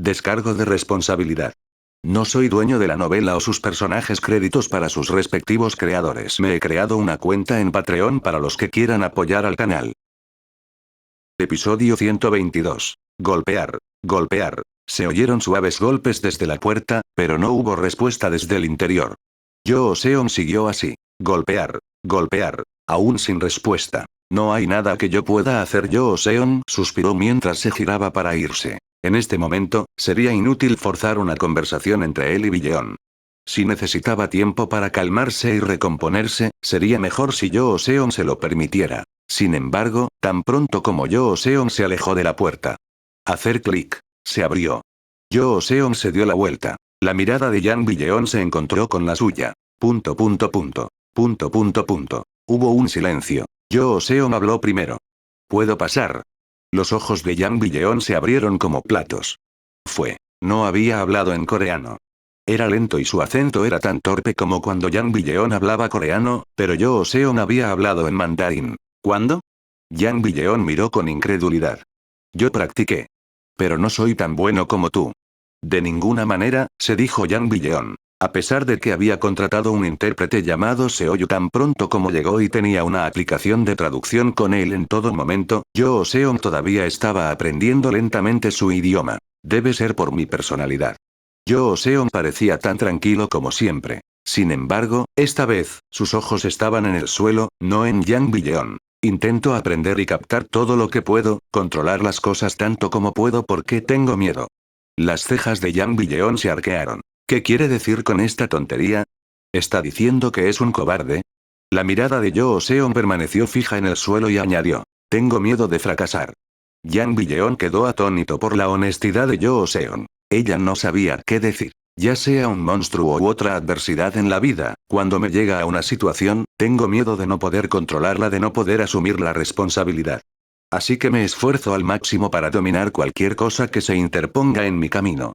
Descargo de responsabilidad. No soy dueño de la novela o sus personajes, créditos para sus respectivos creadores. Me he creado una cuenta en Patreon para los que quieran apoyar al canal. Episodio 122. Golpear. Golpear. Se oyeron suaves golpes desde la puerta, pero no hubo respuesta desde el interior. Yoo Seon siguió así. Golpear. Golpear. Aún sin respuesta. No hay nada que yo pueda hacer. Yoo Seon suspiró mientras se giraba para irse. En este momento, sería inútil forzar una conversación entre él y Billeon. Si necesitaba tiempo para calmarse y recomponerse, sería mejor si Yoo Seon se lo permitiera. Sin embargo, tan pronto como Yoo Seon se alejó de la puerta. Hacer clic. Se abrió. Yoo Seon se dio la vuelta. La mirada de Yang Billeon se encontró con la suya. Punto. Hubo un silencio. Yoo Seon habló primero. ¿Puedo pasar? Los ojos de Yang Billeon se abrieron como platos. No había hablado en coreano. Era lento y su acento era tan torpe como cuando Yang Billeon hablaba coreano, pero Yoo Seon había hablado en mandarín. ¿Cuándo? Yang Billeon miró con incredulidad. Yo practiqué. Pero no soy tan bueno como tú. De ninguna manera, se dijo Yang Billeon. A pesar de que había contratado un intérprete llamado Seoyu tan pronto como llegó y tenía una aplicación de traducción con él en todo momento, Yoo Seon todavía estaba aprendiendo lentamente su idioma. Debe ser por mi personalidad. Yoo Seon parecía tan tranquilo como siempre. Sin embargo, esta vez, sus ojos estaban en el suelo, no en Yang Billeon. Intento aprender y captar todo lo que puedo, controlar las cosas tanto como puedo porque tengo miedo. Las cejas de Yang Billeon se arquearon. ¿Qué quiere decir con esta tontería? ¿Está diciendo que es un cobarde? La mirada de Yoo Seon permaneció fija en el suelo y añadió. Tengo miedo de fracasar. Yang Billeon quedó atónito por la honestidad de Yoo Seon. Ella no sabía qué decir. Ya sea un monstruo u otra adversidad en la vida, cuando me llega a una situación, tengo miedo de no poder controlarla, de no poder asumir la responsabilidad. Así que me esfuerzo al máximo para dominar cualquier cosa que se interponga en mi camino.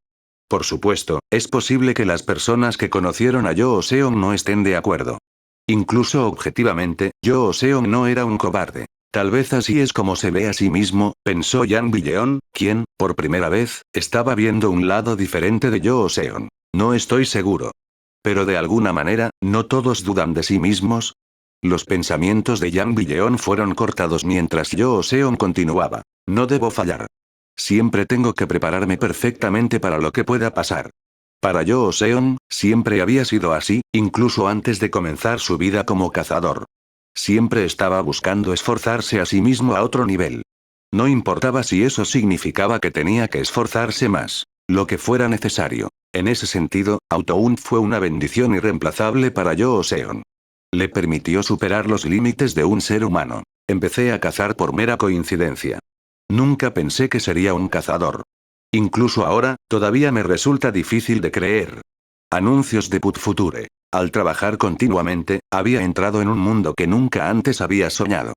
Por supuesto, es posible que las personas que conocieron a Yoo Seon no estén de acuerdo. Incluso objetivamente, Yoo Seon no era un cobarde. Tal vez así es como se ve a sí mismo, pensó Yang Billeon, quien, por primera vez, estaba viendo un lado diferente de Yoo Seon. No estoy seguro. Pero de alguna manera, ¿no todos dudan de sí mismos? Los pensamientos de Yang Billeon fueron cortados mientras Yoo Seon continuaba. No debo fallar. Siempre tengo que prepararme perfectamente para lo que pueda pasar. Para Yoo Seon, siempre había sido así, incluso antes de comenzar su vida como cazador. Siempre estaba buscando esforzarse a sí mismo a otro nivel. No importaba si eso significaba que tenía que esforzarse más. Lo que fuera necesario. En ese sentido, Auto-Un fue una bendición irreemplazable para Yoo Seon. Le permitió superar los límites de un ser humano. Empecé a cazar por mera coincidencia. Nunca pensé que sería un cazador. Incluso ahora, todavía me resulta difícil de creer. Anuncios de Put Future. Al trabajar continuamente, había entrado en un mundo que nunca antes había soñado.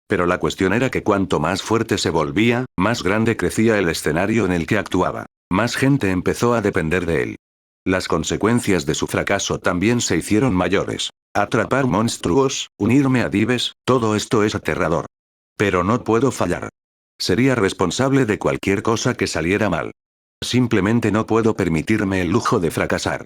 Pero la cuestión era que cuanto más fuerte se volvía, más grande crecía el escenario en el que actuaba. Más gente empezó a depender de él. Las consecuencias de su fracaso también se hicieron mayores. Atrapar monstruos, unirme a dives, todo esto es aterrador. Pero no puedo fallar. Sería responsable de cualquier cosa que saliera mal. Simplemente no puedo permitirme el lujo de fracasar.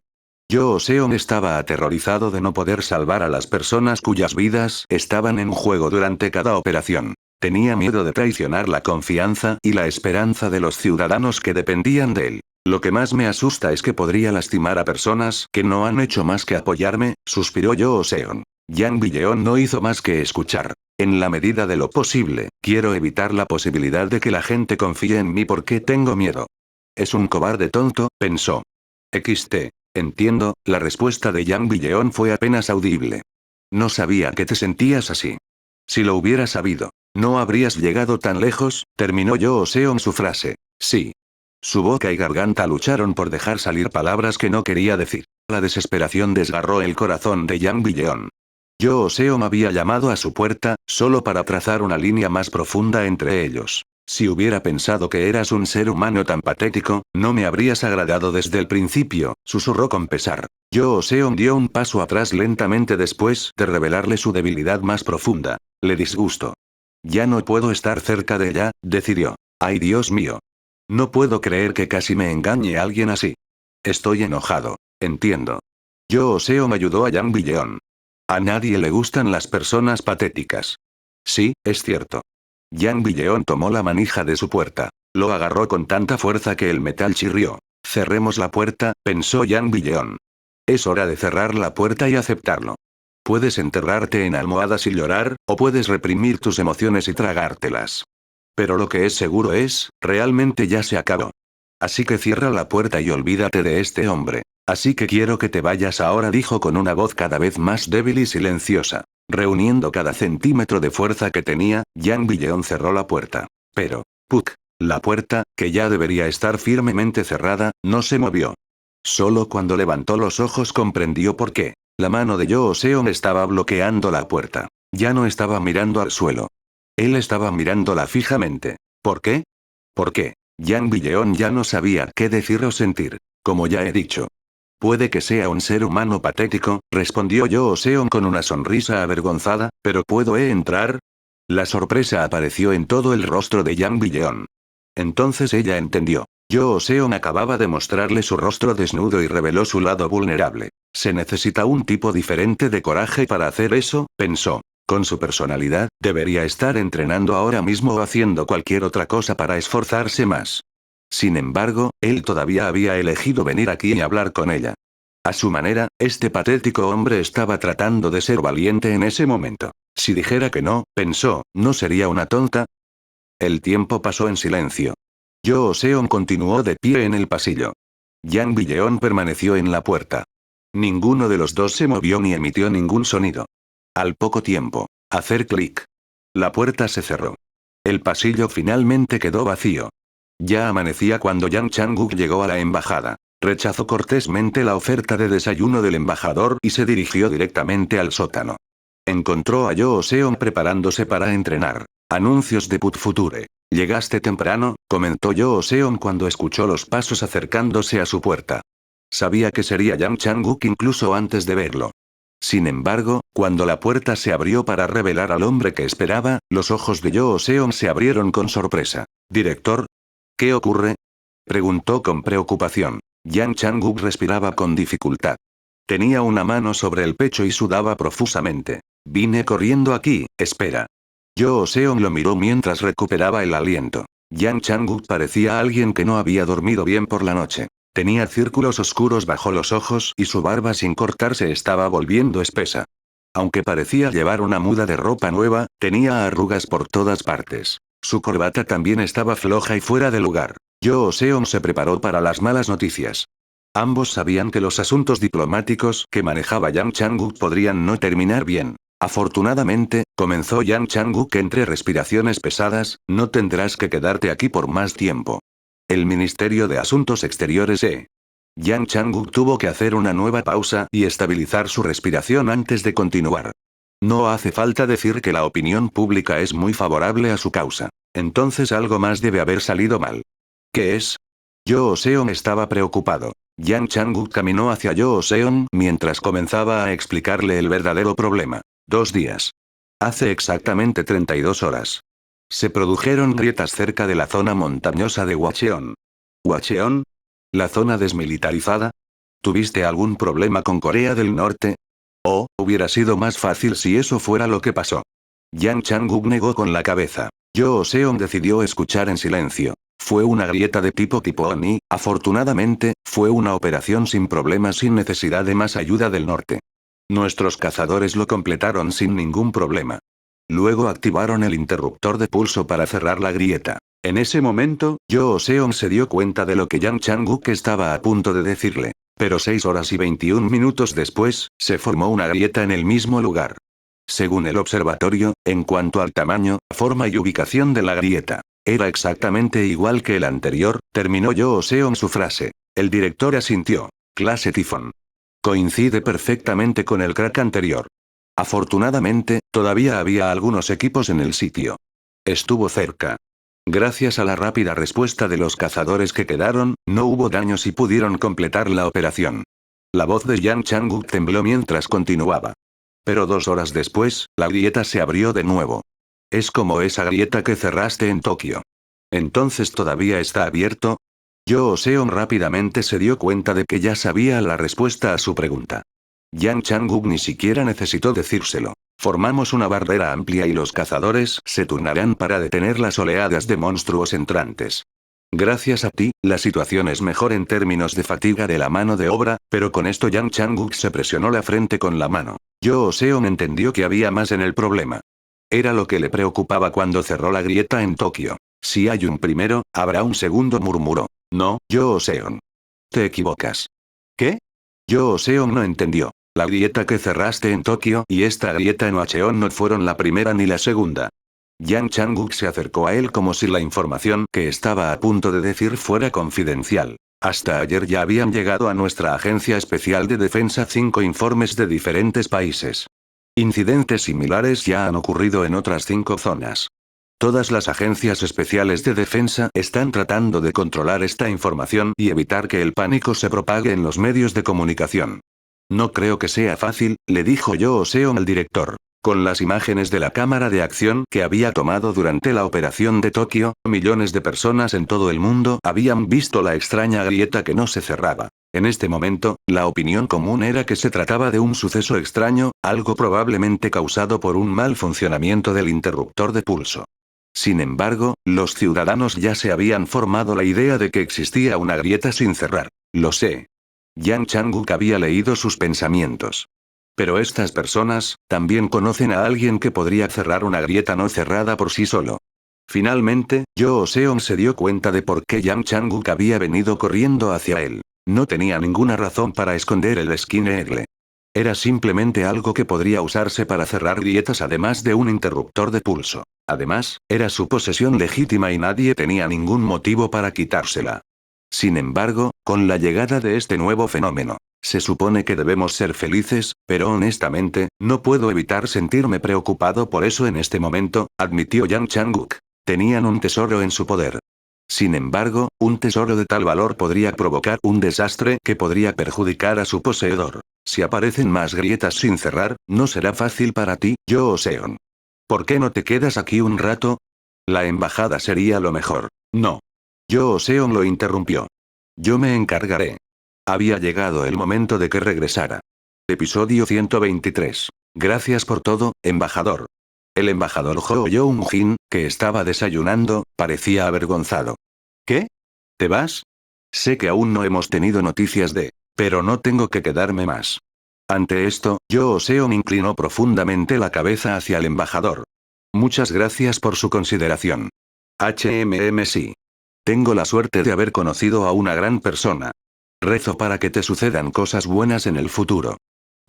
Yoo Seon estaba aterrorizado de no poder salvar a las personas cuyas vidas estaban en juego durante cada operación. Tenía miedo de traicionar la confianza y la esperanza de los ciudadanos que dependían de él. Lo que más me asusta es que podría lastimar a personas que no han hecho más que apoyarme, suspiró Yoo Seon. Yang Billeon no hizo más que escuchar. En la medida de lo posible, quiero evitar la posibilidad de que la gente confíe en mí porque tengo miedo. Es un cobarde tonto, pensó. Entiendo, la respuesta de Yang Billeon fue apenas audible. No sabía que te sentías así. Si lo hubiera sabido, no habrías llegado tan lejos, terminó Yoo Seon su frase. Sí. Su boca y garganta lucharon por dejar salir palabras que no quería decir. La desesperación desgarró el corazón de Yang Billeon. Yoo Seon había llamado a su puerta, solo para trazar una línea más profunda entre ellos. Si hubiera pensado que eras un ser humano tan patético, no me habrías agradado desde el principio, susurró con pesar. Yoo Seon dio un paso atrás lentamente después de revelarle su debilidad más profunda. Le disgustó. Ya no puedo estar cerca de ella, decidió. ¡Ay Dios mío! No puedo creer que casi me engañe alguien así. Estoy enojado. Entiendo. Yo Seon ayudó a Yang Billeon. A nadie le gustan las personas patéticas. Sí, es cierto. Yang Billeon tomó la manija de su puerta. Lo agarró con tanta fuerza que el metal chirrió. Cerremos la puerta, pensó Yang Billeon. Es hora de cerrar la puerta y aceptarlo. Puedes enterrarte en almohadas y llorar, o puedes reprimir tus emociones y tragártelas. Pero lo que es seguro es, realmente ya se acabó. Así que cierra la puerta y olvídate de este hombre. Así que quiero que te vayas ahora, dijo con una voz cada vez más débil y silenciosa. Reuniendo cada centímetro de fuerza que tenía, Yang Billeon cerró la puerta. Pero, ¡puc! La puerta, que ya debería estar firmemente cerrada, no se movió. Solo cuando levantó los ojos comprendió por qué. La mano de Yoo Seon estaba bloqueando la puerta. Ya no estaba mirando al suelo. Él estaba mirándola fijamente. ¿Por qué? ¿Por qué? Yang Billeon ya no sabía qué decir o sentir. Como ya he dicho. Puede que sea un ser humano patético, respondió Yoo Seon con una sonrisa avergonzada, pero ¿puedo entrar? La sorpresa apareció en todo el rostro de Yang Billeon. Entonces ella entendió. Yoo Seon acababa de mostrarle su rostro desnudo y reveló su lado vulnerable. Se necesita un tipo diferente de coraje para hacer eso, pensó. Con su personalidad, debería estar entrenando ahora mismo o haciendo cualquier otra cosa para esforzarse más. Sin embargo, él todavía había elegido venir aquí y hablar con ella. A su manera, este patético hombre estaba tratando de ser valiente en ese momento. Si dijera que no, pensó, ¿no sería una tonta? El tiempo pasó en silencio. Yoo Seon continuó de pie en el pasillo. Yang Billeon permaneció en la puerta. Ninguno de los dos se movió ni emitió ningún sonido. Al poco tiempo, hacer clic. La puerta se cerró. El pasillo finalmente quedó vacío. Ya amanecía cuando Yang Chang-guk llegó a la embajada. Rechazó cortésmente la oferta de desayuno del embajador y se dirigió directamente al sótano. Encontró a Yoo Seon preparándose para entrenar. Anuncios de Put Future. Llegaste temprano, comentó Yoo Seon cuando escuchó los pasos acercándose a su puerta. Sabía que sería Yang Chang-guk incluso antes de verlo. Sin embargo, cuando la puerta se abrió para revelar al hombre que esperaba, los ojos de Yoo Seon se abrieron con sorpresa. ¿Director? ¿Qué ocurre? Preguntó con preocupación. Yang Chang-guk respiraba con dificultad. Tenía una mano sobre el pecho y sudaba profusamente. Vine corriendo aquí, espera. Yoo Seon lo miró mientras recuperaba el aliento. Yang Chang-guk parecía alguien que no había dormido bien por la noche. Tenía círculos oscuros bajo los ojos y su barba sin cortar se estaba volviendo espesa. Aunque parecía llevar una muda de ropa nueva, tenía arrugas por todas partes. Su corbata también estaba floja y fuera de lugar. Yoo Seon se preparó para las malas noticias. Ambos sabían que los asuntos diplomáticos que manejaba Yang Chang-guk podrían no terminar bien. Afortunadamente, comenzó Yang Chang-guk entre respiraciones pesadas, no tendrás que quedarte aquí por más tiempo. El Ministerio de Asuntos Exteriores Yang Chang-guk tuvo que hacer una nueva pausa y estabilizar su respiración antes de continuar. No hace falta decir que la opinión pública es muy favorable a su causa. Entonces algo más debe haber salido mal. ¿Qué es? Yoo Seon estaba preocupado. Yang Chang-guk caminó hacia Yoo Seon mientras comenzaba a explicarle el verdadero problema. 2 días. Hace exactamente 32 horas. Se produjeron grietas cerca de la zona montañosa de Hwacheon. ¿Hwacheon? ¿La zona desmilitarizada? ¿Tuviste algún problema con Corea del Norte? Oh, hubiera sido más fácil si eso fuera lo que pasó. Yang Chang-guk negó con la cabeza. Yoo Seon decidió escuchar en silencio. Fue una grieta de tipo Oni, afortunadamente, fue una operación sin problemas sin necesidad de más ayuda del norte. Nuestros cazadores lo completaron sin ningún problema. Luego activaron el interruptor de pulso para cerrar la grieta. En ese momento, Yoo Seon se dio cuenta de lo que Yang Chang-guk estaba a punto de decirle. Pero 6 horas y 21 minutos después, se formó una grieta en el mismo lugar. Según el observatorio, en cuanto al tamaño, forma y ubicación de la grieta, era exactamente igual que el anterior, terminó Yoo Seon su frase. El director asintió. Clase tifón. Coincide perfectamente con el crack anterior. Afortunadamente, todavía había algunos equipos en el sitio. Estuvo cerca. Gracias a la rápida respuesta de los cazadores que quedaron, no hubo daños y pudieron completar la operación. La voz de Yang Chang-guk tembló mientras continuaba. Pero 2 horas después, la grieta se abrió de nuevo. Es como esa grieta que cerraste en Tokio. ¿Entonces todavía está abierto? Yoo Seon rápidamente se dio cuenta de que ya sabía la respuesta a su pregunta. Yang Changuk ni siquiera necesitó decírselo. Formamos una barrera amplia y los cazadores se turnarán para detener las oleadas de monstruos entrantes. Gracias a ti, la situación es mejor en términos de fatiga de la mano de obra, pero con esto Yang Changuk se presionó la frente con la mano. Yoo Seon entendió que había más en el problema. Era lo que le preocupaba cuando cerró la grieta en Tokio. Si hay un primero, habrá un segundo, murmuró. No, Yoo Seon. Te equivocas. ¿Qué? Yoo Seon no entendió. La grieta que cerraste en Tokio y esta grieta en Ocheon no fueron la primera ni la segunda. Yang Changuk se acercó a él como si la información que estaba a punto de decir fuera confidencial. Hasta ayer ya habían llegado a nuestra Agencia Especial de Defensa 5 informes de diferentes países. Incidentes similares ya han ocurrido en otras 5 zonas. Todas las agencias especiales de defensa están tratando de controlar esta información y evitar que el pánico se propague en los medios de comunicación. No creo que sea fácil, le dijo Yoo Seon al director. Con las imágenes de la cámara de acción que había tomado durante la operación de Tokio, millones de personas en todo el mundo habían visto la extraña grieta que no se cerraba. En este momento, la opinión común era que se trataba de un suceso extraño, algo probablemente causado por un mal funcionamiento del interruptor de pulso. Sin embargo, los ciudadanos ya se habían formado la idea de que existía una grieta sin cerrar. Lo sé. Yang Changuk había leído sus pensamientos. Pero estas personas, también conocen a alguien que podría cerrar una grieta no cerrada por sí solo. Finalmente, Yoo Seon se dio cuenta de por qué Yang Changuk había venido corriendo hacia él. No tenía ninguna razón para esconder el Skin Eagle. Era simplemente algo que podría usarse para cerrar grietas además de un interruptor de pulso. Además, era su posesión legítima y nadie tenía ningún motivo para quitársela. Sin embargo, con la llegada de este nuevo fenómeno, se supone que debemos ser felices, pero honestamente, no puedo evitar sentirme preocupado por eso en este momento, admitió Yang Changuk. Tenían un tesoro en su poder. Sin embargo, un tesoro de tal valor podría provocar un desastre que podría perjudicar a su poseedor. Si aparecen más grietas sin cerrar, no será fácil para ti, Yoo Seon. ¿Por qué no te quedas aquí un rato? La embajada sería lo mejor. No. Yoo Seon lo interrumpió. Yo me encargaré. Había llegado el momento de que regresara. Episodio 123. Gracias por todo, embajador. El embajador Ho Young-jin, que estaba desayunando, parecía avergonzado. ¿Qué? ¿Te vas? Sé que aún no hemos tenido noticias de... Pero no tengo que quedarme más. Ante esto, Yoo Seon inclinó profundamente la cabeza hacia el embajador. Muchas gracias por su consideración. Sí. Tengo la suerte de haber conocido a una gran persona. Rezo para que te sucedan cosas buenas en el futuro.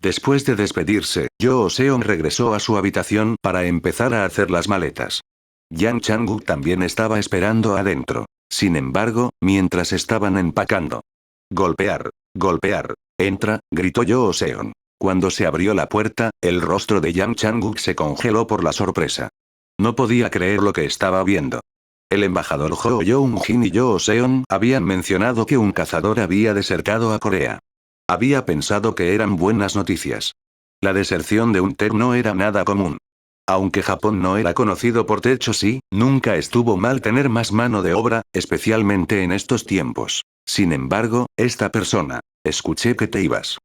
Después de despedirse, Yoo Seon regresó a su habitación para empezar a hacer las maletas. Yang Changuk también estaba esperando adentro. Sin embargo, mientras estaban empacando. Golpear, golpear. Entra, gritó Yoo Seon. Cuando se abrió la puerta, el rostro de Yang Changuk se congeló por la sorpresa. No podía creer lo que estaba viendo. El embajador Ho Young-jin y Yoo Seon habían mencionado que un cazador había desertado a Corea. Había pensado que eran buenas noticias. La deserción de un TER no era nada común. Aunque Japón no era conocido por techo sí, nunca estuvo mal tener más mano de obra, especialmente en estos tiempos. Sin embargo, esta persona, escuché que te ibas.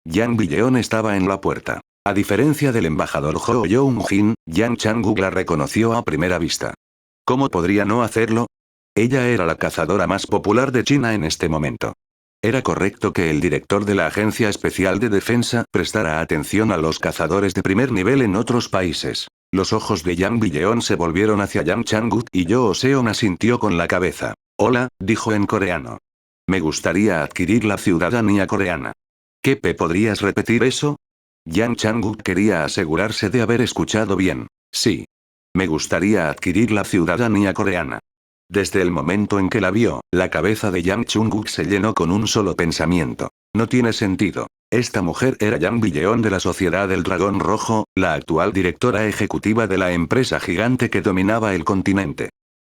Yang Billeon estaba en la puerta. A diferencia del embajador Ho Young-jin, Yang Changuk la reconoció a primera vista. ¿Cómo podría no hacerlo? Ella era la cazadora más popular de China en este momento. Era correcto que el director de la Agencia Especial de Defensa prestara atención a los cazadores de primer nivel en otros países. Los ojos de Yang Billeon se volvieron hacia Yang Changuk y Yoo Seon asintió con la cabeza. Hola, dijo en coreano. Me gustaría adquirir la ciudadanía coreana. ¿Qué podrías repetir eso? Yang Changuk quería asegurarse de haber escuchado bien. Sí. Me gustaría adquirir la ciudadanía coreana. Desde el momento en que la vio, la cabeza de Yang Changuk se llenó con un solo pensamiento. No tiene sentido. Esta mujer era Yang Billeon de la Sociedad del Dragón Rojo, la actual directora ejecutiva de la empresa gigante que dominaba el continente.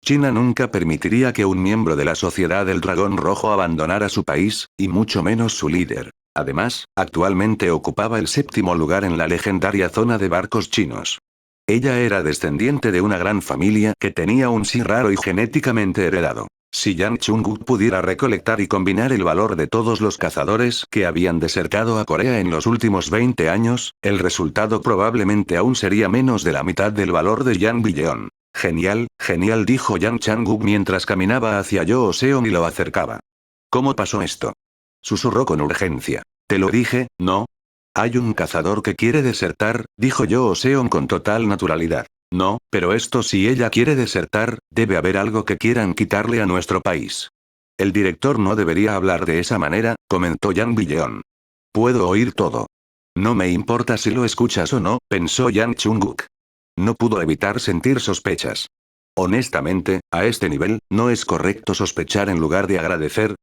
China nunca permitiría que un miembro de la Sociedad del Dragón Rojo abandonara su país, y mucho menos su líder. Además, actualmente ocupaba el 7º lugar en la legendaria zona de barcos chinos. Ella era descendiente de una gran familia que tenía un sí raro y genéticamente heredado. Si Yang Chung-guk pudiera recolectar y combinar el valor de todos los cazadores que habían desertado a Corea en los últimos 20 años, el resultado probablemente aún sería menos de la mitad del valor de Yang Billeon. Genial, genial, dijo Yang Chang-guk mientras caminaba hacia Yoo Seon y lo acercaba. ¿Cómo pasó esto? Susurró con urgencia. Te lo dije, ¿no? Hay un cazador que quiere desertar, dijo Yoo Seon con total naturalidad. No, pero esto si ella quiere desertar, debe haber algo que quieran quitarle a nuestro país. El director no debería hablar de esa manera, comentó Yang Billeon. Puedo oír todo. No me importa si lo escuchas o no, pensó Yang Chung-guk. No pudo evitar sentir sospechas. Honestamente, a este nivel, no es correcto sospechar en lugar de agradecer.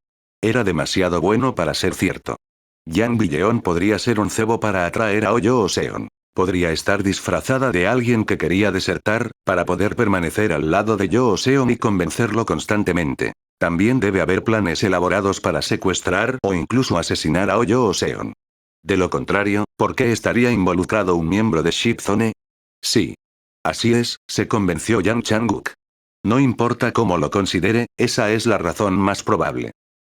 Era demasiado bueno para ser cierto. Yang Billeon podría ser un cebo para atraer a Yoo Seon. Podría estar disfrazada de alguien que quería desertar, para poder permanecer al lado de Yoo Seon y convencerlo constantemente. También debe haber planes elaborados para secuestrar o incluso asesinar a Yoo Seon. De lo contrario, ¿por qué estaría involucrado un miembro de Shipzone? Sí. Así es, se convenció Yang Chang-guk. No importa cómo lo considere, esa es la razón más probable.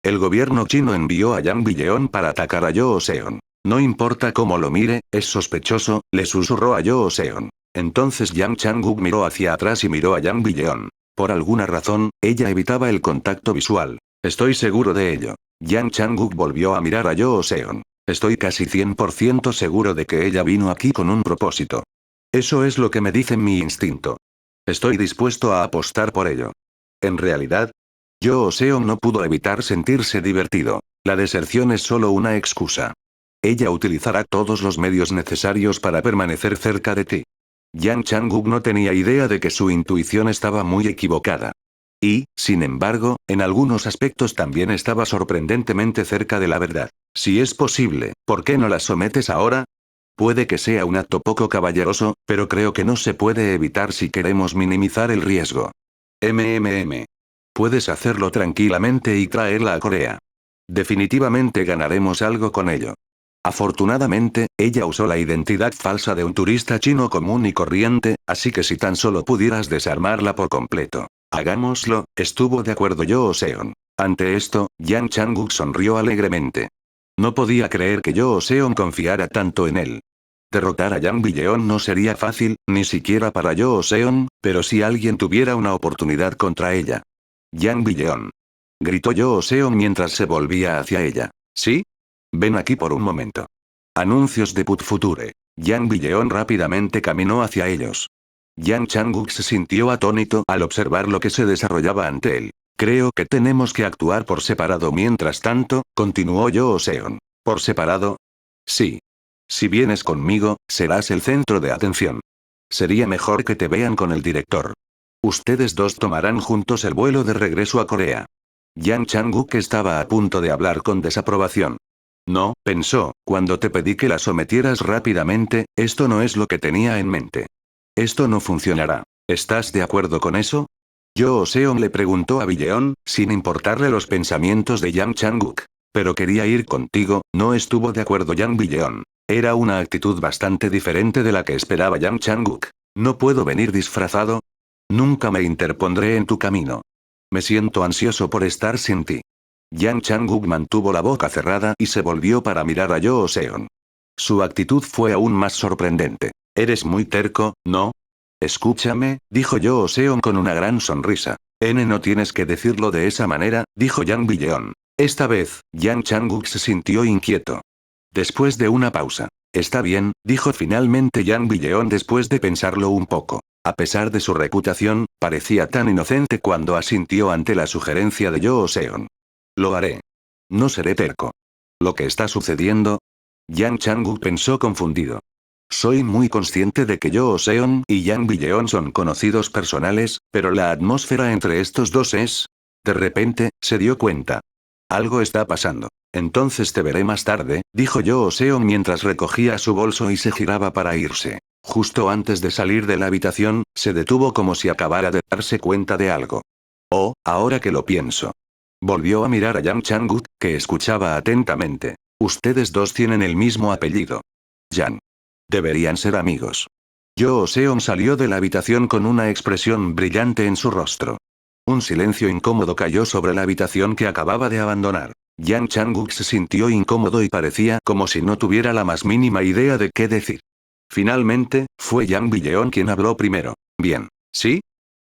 El gobierno chino envió a Yang Billeon para atacar a Yoo Seon. No importa cómo lo mire, es sospechoso, le susurró a Yoo Seon. Entonces Yang Chang-guk miró hacia atrás y miró a Yang Billeon. Por alguna razón, ella evitaba el contacto visual. Estoy seguro de ello. Yang Chang-guk volvió a mirar a Yoo Seon. Estoy casi 100% seguro de que ella vino aquí con un propósito. Eso es lo que me dice mi instinto. Estoy dispuesto a apostar por ello. En realidad, Yoo Seon no pudo evitar sentirse divertido. La deserción es solo una excusa. Ella utilizará todos los medios necesarios para permanecer cerca de ti. Yang Chang-guk no tenía idea de que su intuición estaba muy equivocada. Y, sin embargo, en algunos aspectos también estaba sorprendentemente cerca de la verdad. Si es posible, ¿por qué no la sometes ahora? Puede que sea un acto poco caballeroso, pero creo que no se puede evitar si queremos minimizar el riesgo. Puedes hacerlo tranquilamente y traerla a Corea. Definitivamente ganaremos algo con ello. Afortunadamente, ella usó la identidad falsa de un turista chino común y corriente, así que si tan solo pudieras desarmarla por completo. Hagámoslo, estuvo de acuerdo Yoo Seon. Ante esto, Yang Chang-guk sonrió alegremente. No podía creer que Yoo Seon confiara tanto en él. Derrotar a Yang Billeon no sería fácil, ni siquiera para Yoo Seon, pero si alguien tuviera una oportunidad contra ella. Yang Billeon. Gritó Yoo Seon mientras se volvía hacia ella. ¿Sí? Ven aquí por un momento. Anuncios de Put Future. Yang Billeon rápidamente caminó hacia ellos. Yang Chang-guk se sintió atónito al observar lo que se desarrollaba ante él. Creo que tenemos que actuar por separado mientras tanto, continuó Yoo Seon. ¿Por separado? Sí. Si vienes conmigo, serás el centro de atención. Sería mejor que te vean con el director. Ustedes dos tomarán juntos el vuelo de regreso a Corea. Yang Chang-guk estaba a punto de hablar con desaprobación. No, pensó, cuando te pedí que la sometieras rápidamente, esto no es lo que tenía en mente. Esto no funcionará. ¿Estás de acuerdo con eso? Yoo Seon le preguntó a Billeon, sin importarle los pensamientos de Yang Chang-guk. Pero quería ir contigo, no estuvo de acuerdo Yang Billeon. Era una actitud bastante diferente de la que esperaba Yang Chang-guk. ¿No puedo venir disfrazado? Nunca me interpondré en tu camino. Me siento ansioso por estar sin ti. Yang Chang-guk mantuvo la boca cerrada y se volvió para mirar a Yoo Seon. Su actitud fue aún más sorprendente. Eres muy terco, ¿no? Escúchame, dijo Yoo Seon con una gran sonrisa. No tienes que decirlo de esa manera, dijo Yang Billeon. Esta vez, Yang Chang-guk se sintió inquieto. Después de una pausa. Está bien, dijo finalmente Yang Billeon después de pensarlo un poco. A pesar de su reputación, parecía tan inocente cuando asintió ante la sugerencia de Yoo Seon. Lo haré. No seré terco. ¿Lo que está sucediendo? Yang Chang-guk pensó confundido. Soy muy consciente de que Yoo Seon y Yang Billeon son conocidos personales, pero la atmósfera entre estos dos es... De repente, se dio cuenta. Algo está pasando. Entonces te veré más tarde, dijo Yoo Seon mientras recogía su bolso y se giraba para irse. Justo antes de salir de la habitación, se detuvo como si acabara de darse cuenta de algo. Oh, ahora que lo pienso. Volvió a mirar a Yang Chang-guk, que escuchaba atentamente. Ustedes dos tienen el mismo apellido. Yang. Deberían ser amigos. Yoo Seon salió de la habitación con una expresión brillante en su rostro. Un silencio incómodo cayó sobre la habitación que acababa de abandonar. Yang Changuk se sintió incómodo y parecía como si no tuviera la más mínima idea de qué decir. Finalmente, fue Yang Billeon quien habló primero. Bien. ¿Sí?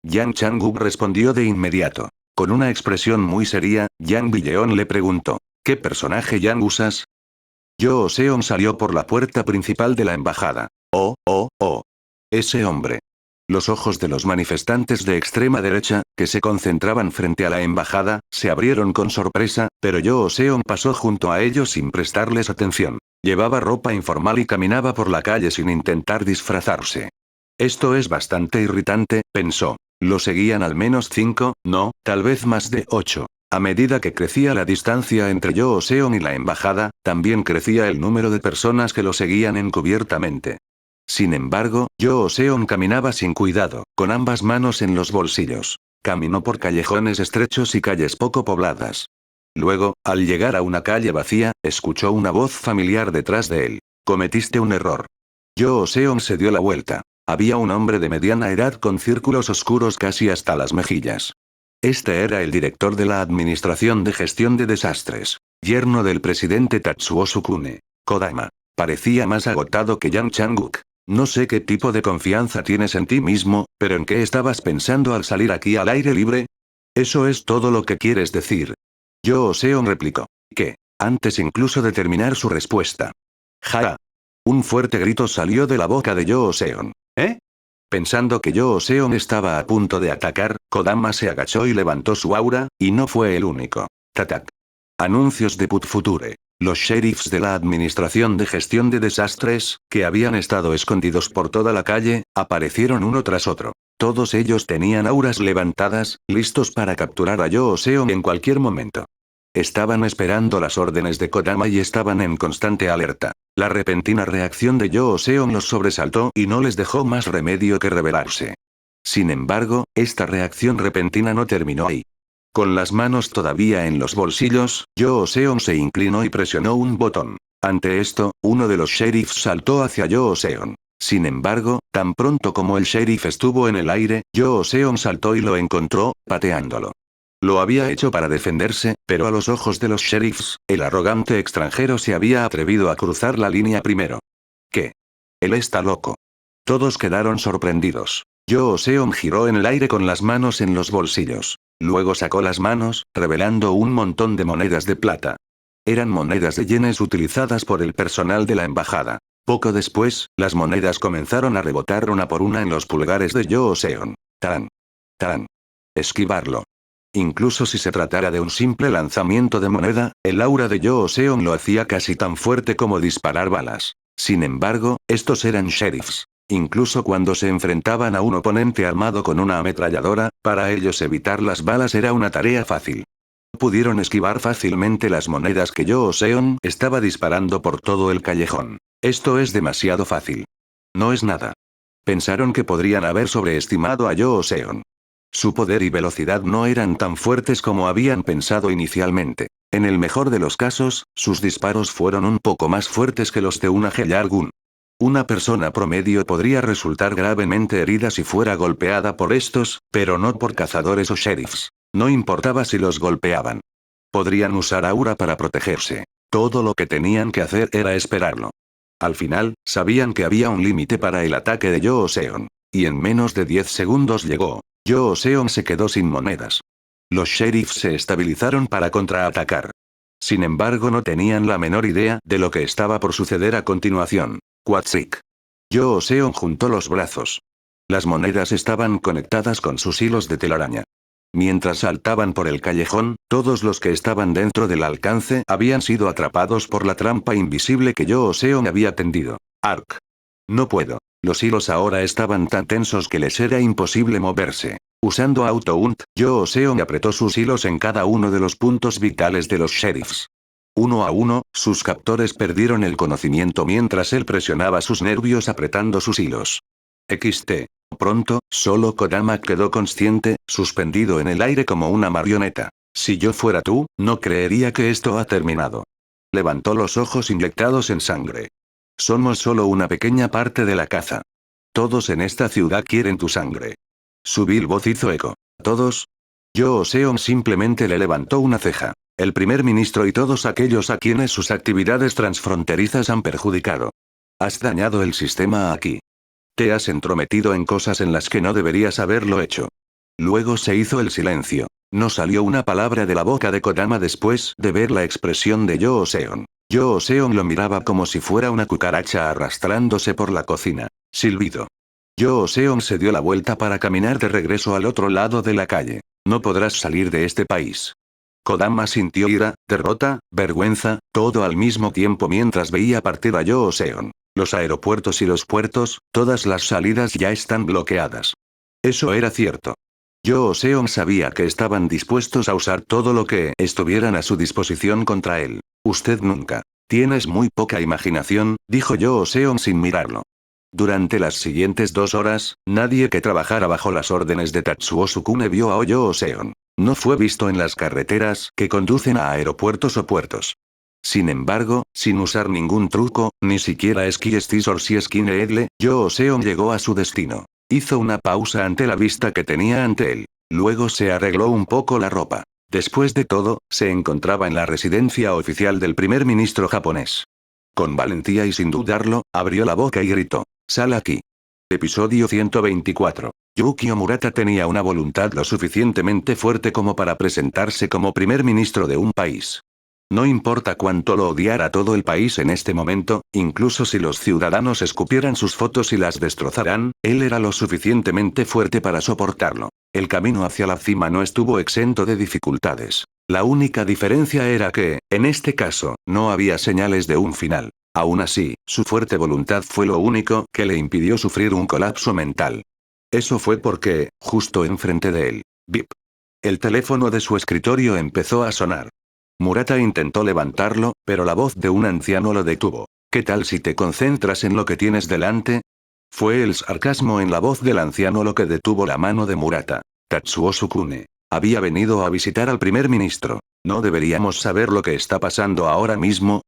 Yang Changuk respondió de inmediato. Con una expresión muy seria, Yang Billeon le preguntó. ¿Qué personaje Yang usas? Yoo Seon salió por la puerta principal de la embajada. Oh, oh, oh. Ese hombre. Los ojos de los manifestantes de extrema derecha, que se concentraban frente a la embajada, se abrieron con sorpresa, pero Yoo Seon pasó junto a ellos sin prestarles atención. Llevaba ropa informal y caminaba por la calle sin intentar disfrazarse. Esto es bastante irritante, pensó. Lo seguían al menos 5, no, tal vez más de 8. A medida que crecía la distancia entre Yoo Seon y la embajada, también crecía el número de personas que lo seguían encubiertamente. Sin embargo, Yoo Seon caminaba sin cuidado, con ambas manos en los bolsillos. Caminó por callejones estrechos y calles poco pobladas. Luego, al llegar a una calle vacía, escuchó una voz familiar detrás de él. Cometiste un error. Yoo Seon se dio la vuelta. Había un hombre de mediana edad con círculos oscuros casi hasta las mejillas. Este era el director de la Administración de Gestión de Desastres, yerno del presidente Tatsuo Sukune. Kodama. Parecía más agotado que Yang Changuk. No sé qué tipo de confianza tienes en ti mismo, pero ¿en qué estabas pensando al salir aquí al aire libre? ¿Eso es todo lo que quieres decir? Yoo Seon replicó. ¿Qué? Antes incluso de terminar su respuesta. ¡Ja! Un fuerte grito salió de la boca de Yoo Seon. ¿Eh? Pensando que Yoo Seon estaba a punto de atacar, Kodama se agachó y levantó su aura, y no fue el único. Tatak. Anuncios de Put Future. Los sheriffs de la Administración de Gestión de Desastres, que habían estado escondidos por toda la calle, aparecieron uno tras otro. Todos ellos tenían auras levantadas, listos para capturar a Yoo Seon en cualquier momento. Estaban esperando las órdenes de Kodama y estaban en constante alerta. La repentina reacción de Yoo Seon los sobresaltó y no les dejó más remedio que rebelarse. Sin embargo, esta reacción repentina no terminó ahí. Con las manos todavía en los bolsillos, Yoo Seon se inclinó y presionó un botón. Ante esto, uno de los sheriffs saltó hacia Yoo Seon. Sin embargo, tan pronto como el sheriff estuvo en el aire, Yoo Seon saltó y lo encontró, pateándolo. Lo había hecho para defenderse, pero a los ojos de los sheriffs, el arrogante extranjero se había atrevido a cruzar la línea primero. ¿Qué? Él está loco. Todos quedaron sorprendidos. Yoo Seon giró en el aire con las manos en los bolsillos. Luego sacó las manos, revelando un montón de monedas de plata. Eran monedas de yenes utilizadas por el personal de la embajada. Poco después, las monedas comenzaron a rebotar una por una en los pulgares de Yoo Seon. Tan. Tan. Esquivarlo. Incluso si se tratara de un simple lanzamiento de moneda, el aura de Yoo Seon lo hacía casi tan fuerte como disparar balas. Sin embargo, estos eran sheriffs. Incluso cuando se enfrentaban a un oponente armado con una ametralladora, para ellos evitar las balas era una tarea fácil. Pudieron esquivar fácilmente las monedas que Yoo Seon estaba disparando por todo el callejón. Esto es demasiado fácil. No es nada. Pensaron que podrían haber sobreestimado a Yoo Seon. Su poder y velocidad no eran tan fuertes como habían pensado inicialmente. En el mejor de los casos, sus disparos fueron un poco más fuertes que los de una Heyargun. Una persona promedio podría resultar gravemente herida si fuera golpeada por estos, pero no por cazadores o sheriffs. No importaba si los golpeaban. Podrían usar aura para protegerse. Todo lo que tenían que hacer era esperarlo. Al final, sabían que había un límite para el ataque de Yoo Seon. Y en menos de 10 segundos llegó. Yoo Seon se quedó sin monedas. Los sheriffs se estabilizaron para contraatacar. Sin embargo, no tenían la menor idea de lo que estaba por suceder a continuación. Quatsik. Yoo Seon juntó los brazos. Las monedas estaban conectadas con sus hilos de telaraña. Mientras saltaban por el callejón, todos los que estaban dentro del alcance habían sido atrapados por la trampa invisible que Yoo Seon había tendido. Ark. No puedo. Los hilos ahora estaban tan tensos que les era imposible moverse. Usando Auto-Unt, Yoo Seon apretó sus hilos en cada uno de los puntos vitales de los sheriffs. Uno a uno, sus captores perdieron el conocimiento mientras él presionaba sus nervios apretando sus hilos. XT. Pronto, solo Kodama quedó consciente, suspendido en el aire como una marioneta. Si yo fuera tú, no creería que esto ha terminado. Levantó los ojos inyectados en sangre. Somos solo una pequeña parte de la caza. Todos en esta ciudad quieren tu sangre. Su vil voz hizo eco. ¿Todos? Yoo Seong simplemente le levantó una ceja. El primer ministro y todos aquellos a quienes sus actividades transfronterizas han perjudicado. Has dañado el sistema aquí. Te has entrometido en cosas en las que no deberías haberlo hecho. Luego se hizo el silencio. No salió una palabra de la boca de Kodama después de ver la expresión de Yoo Seong. Yoo Seong lo miraba como si fuera una cucaracha arrastrándose por la cocina. Silbido. Yoo Seong se dio la vuelta para caminar de regreso al otro lado de la calle. No podrás salir de este país. Kodama sintió ira, derrota, vergüenza, todo al mismo tiempo mientras veía partir a Yoo Seong. Los aeropuertos y los puertos, todas las salidas ya están bloqueadas. Eso era cierto. Yoo Seong sabía que estaban dispuestos a usar todo lo que estuvieran a su disposición contra él. Usted nunca. Tienes muy poca imaginación, dijo Yoo Seong sin mirarlo. Durante las siguientes 2 horas, nadie que trabajara bajo las órdenes de Tatsuo Sukune vio a Yoo Seong. No fue visto en las carreteras que conducen a aeropuertos o puertos. Sin embargo, sin usar ningún truco, ni siquiera esquí o si esquine edle, Yoo Seong llegó a su destino. Hizo una pausa ante la vista que tenía ante él. Luego se arregló un poco la ropa. Después de todo, se encontraba en la residencia oficial del primer ministro japonés. Con valentía y sin dudarlo, abrió la boca y gritó. Sal aquí. Episodio 124. Yukio Murata tenía una voluntad lo suficientemente fuerte como para presentarse como primer ministro de un país. No importa cuánto lo odiara todo el país en este momento, incluso si los ciudadanos escupieran sus fotos y las destrozaran, él era lo suficientemente fuerte para soportarlo. El camino hacia la cima no estuvo exento de dificultades. La única diferencia era que, en este caso, no había señales de un final. Aún así, su fuerte voluntad fue lo único que le impidió sufrir un colapso mental. Eso fue porque, justo enfrente de él, bip. El teléfono de su escritorio empezó a sonar. Murata intentó levantarlo, pero la voz de un anciano lo detuvo. ¿Qué tal si te concentras en lo que tienes delante? Fue el sarcasmo en la voz del anciano lo que detuvo la mano de Murata. Tatsuo Sukune. Había venido a visitar al primer ministro. ¿No deberíamos saber lo que está pasando ahora mismo?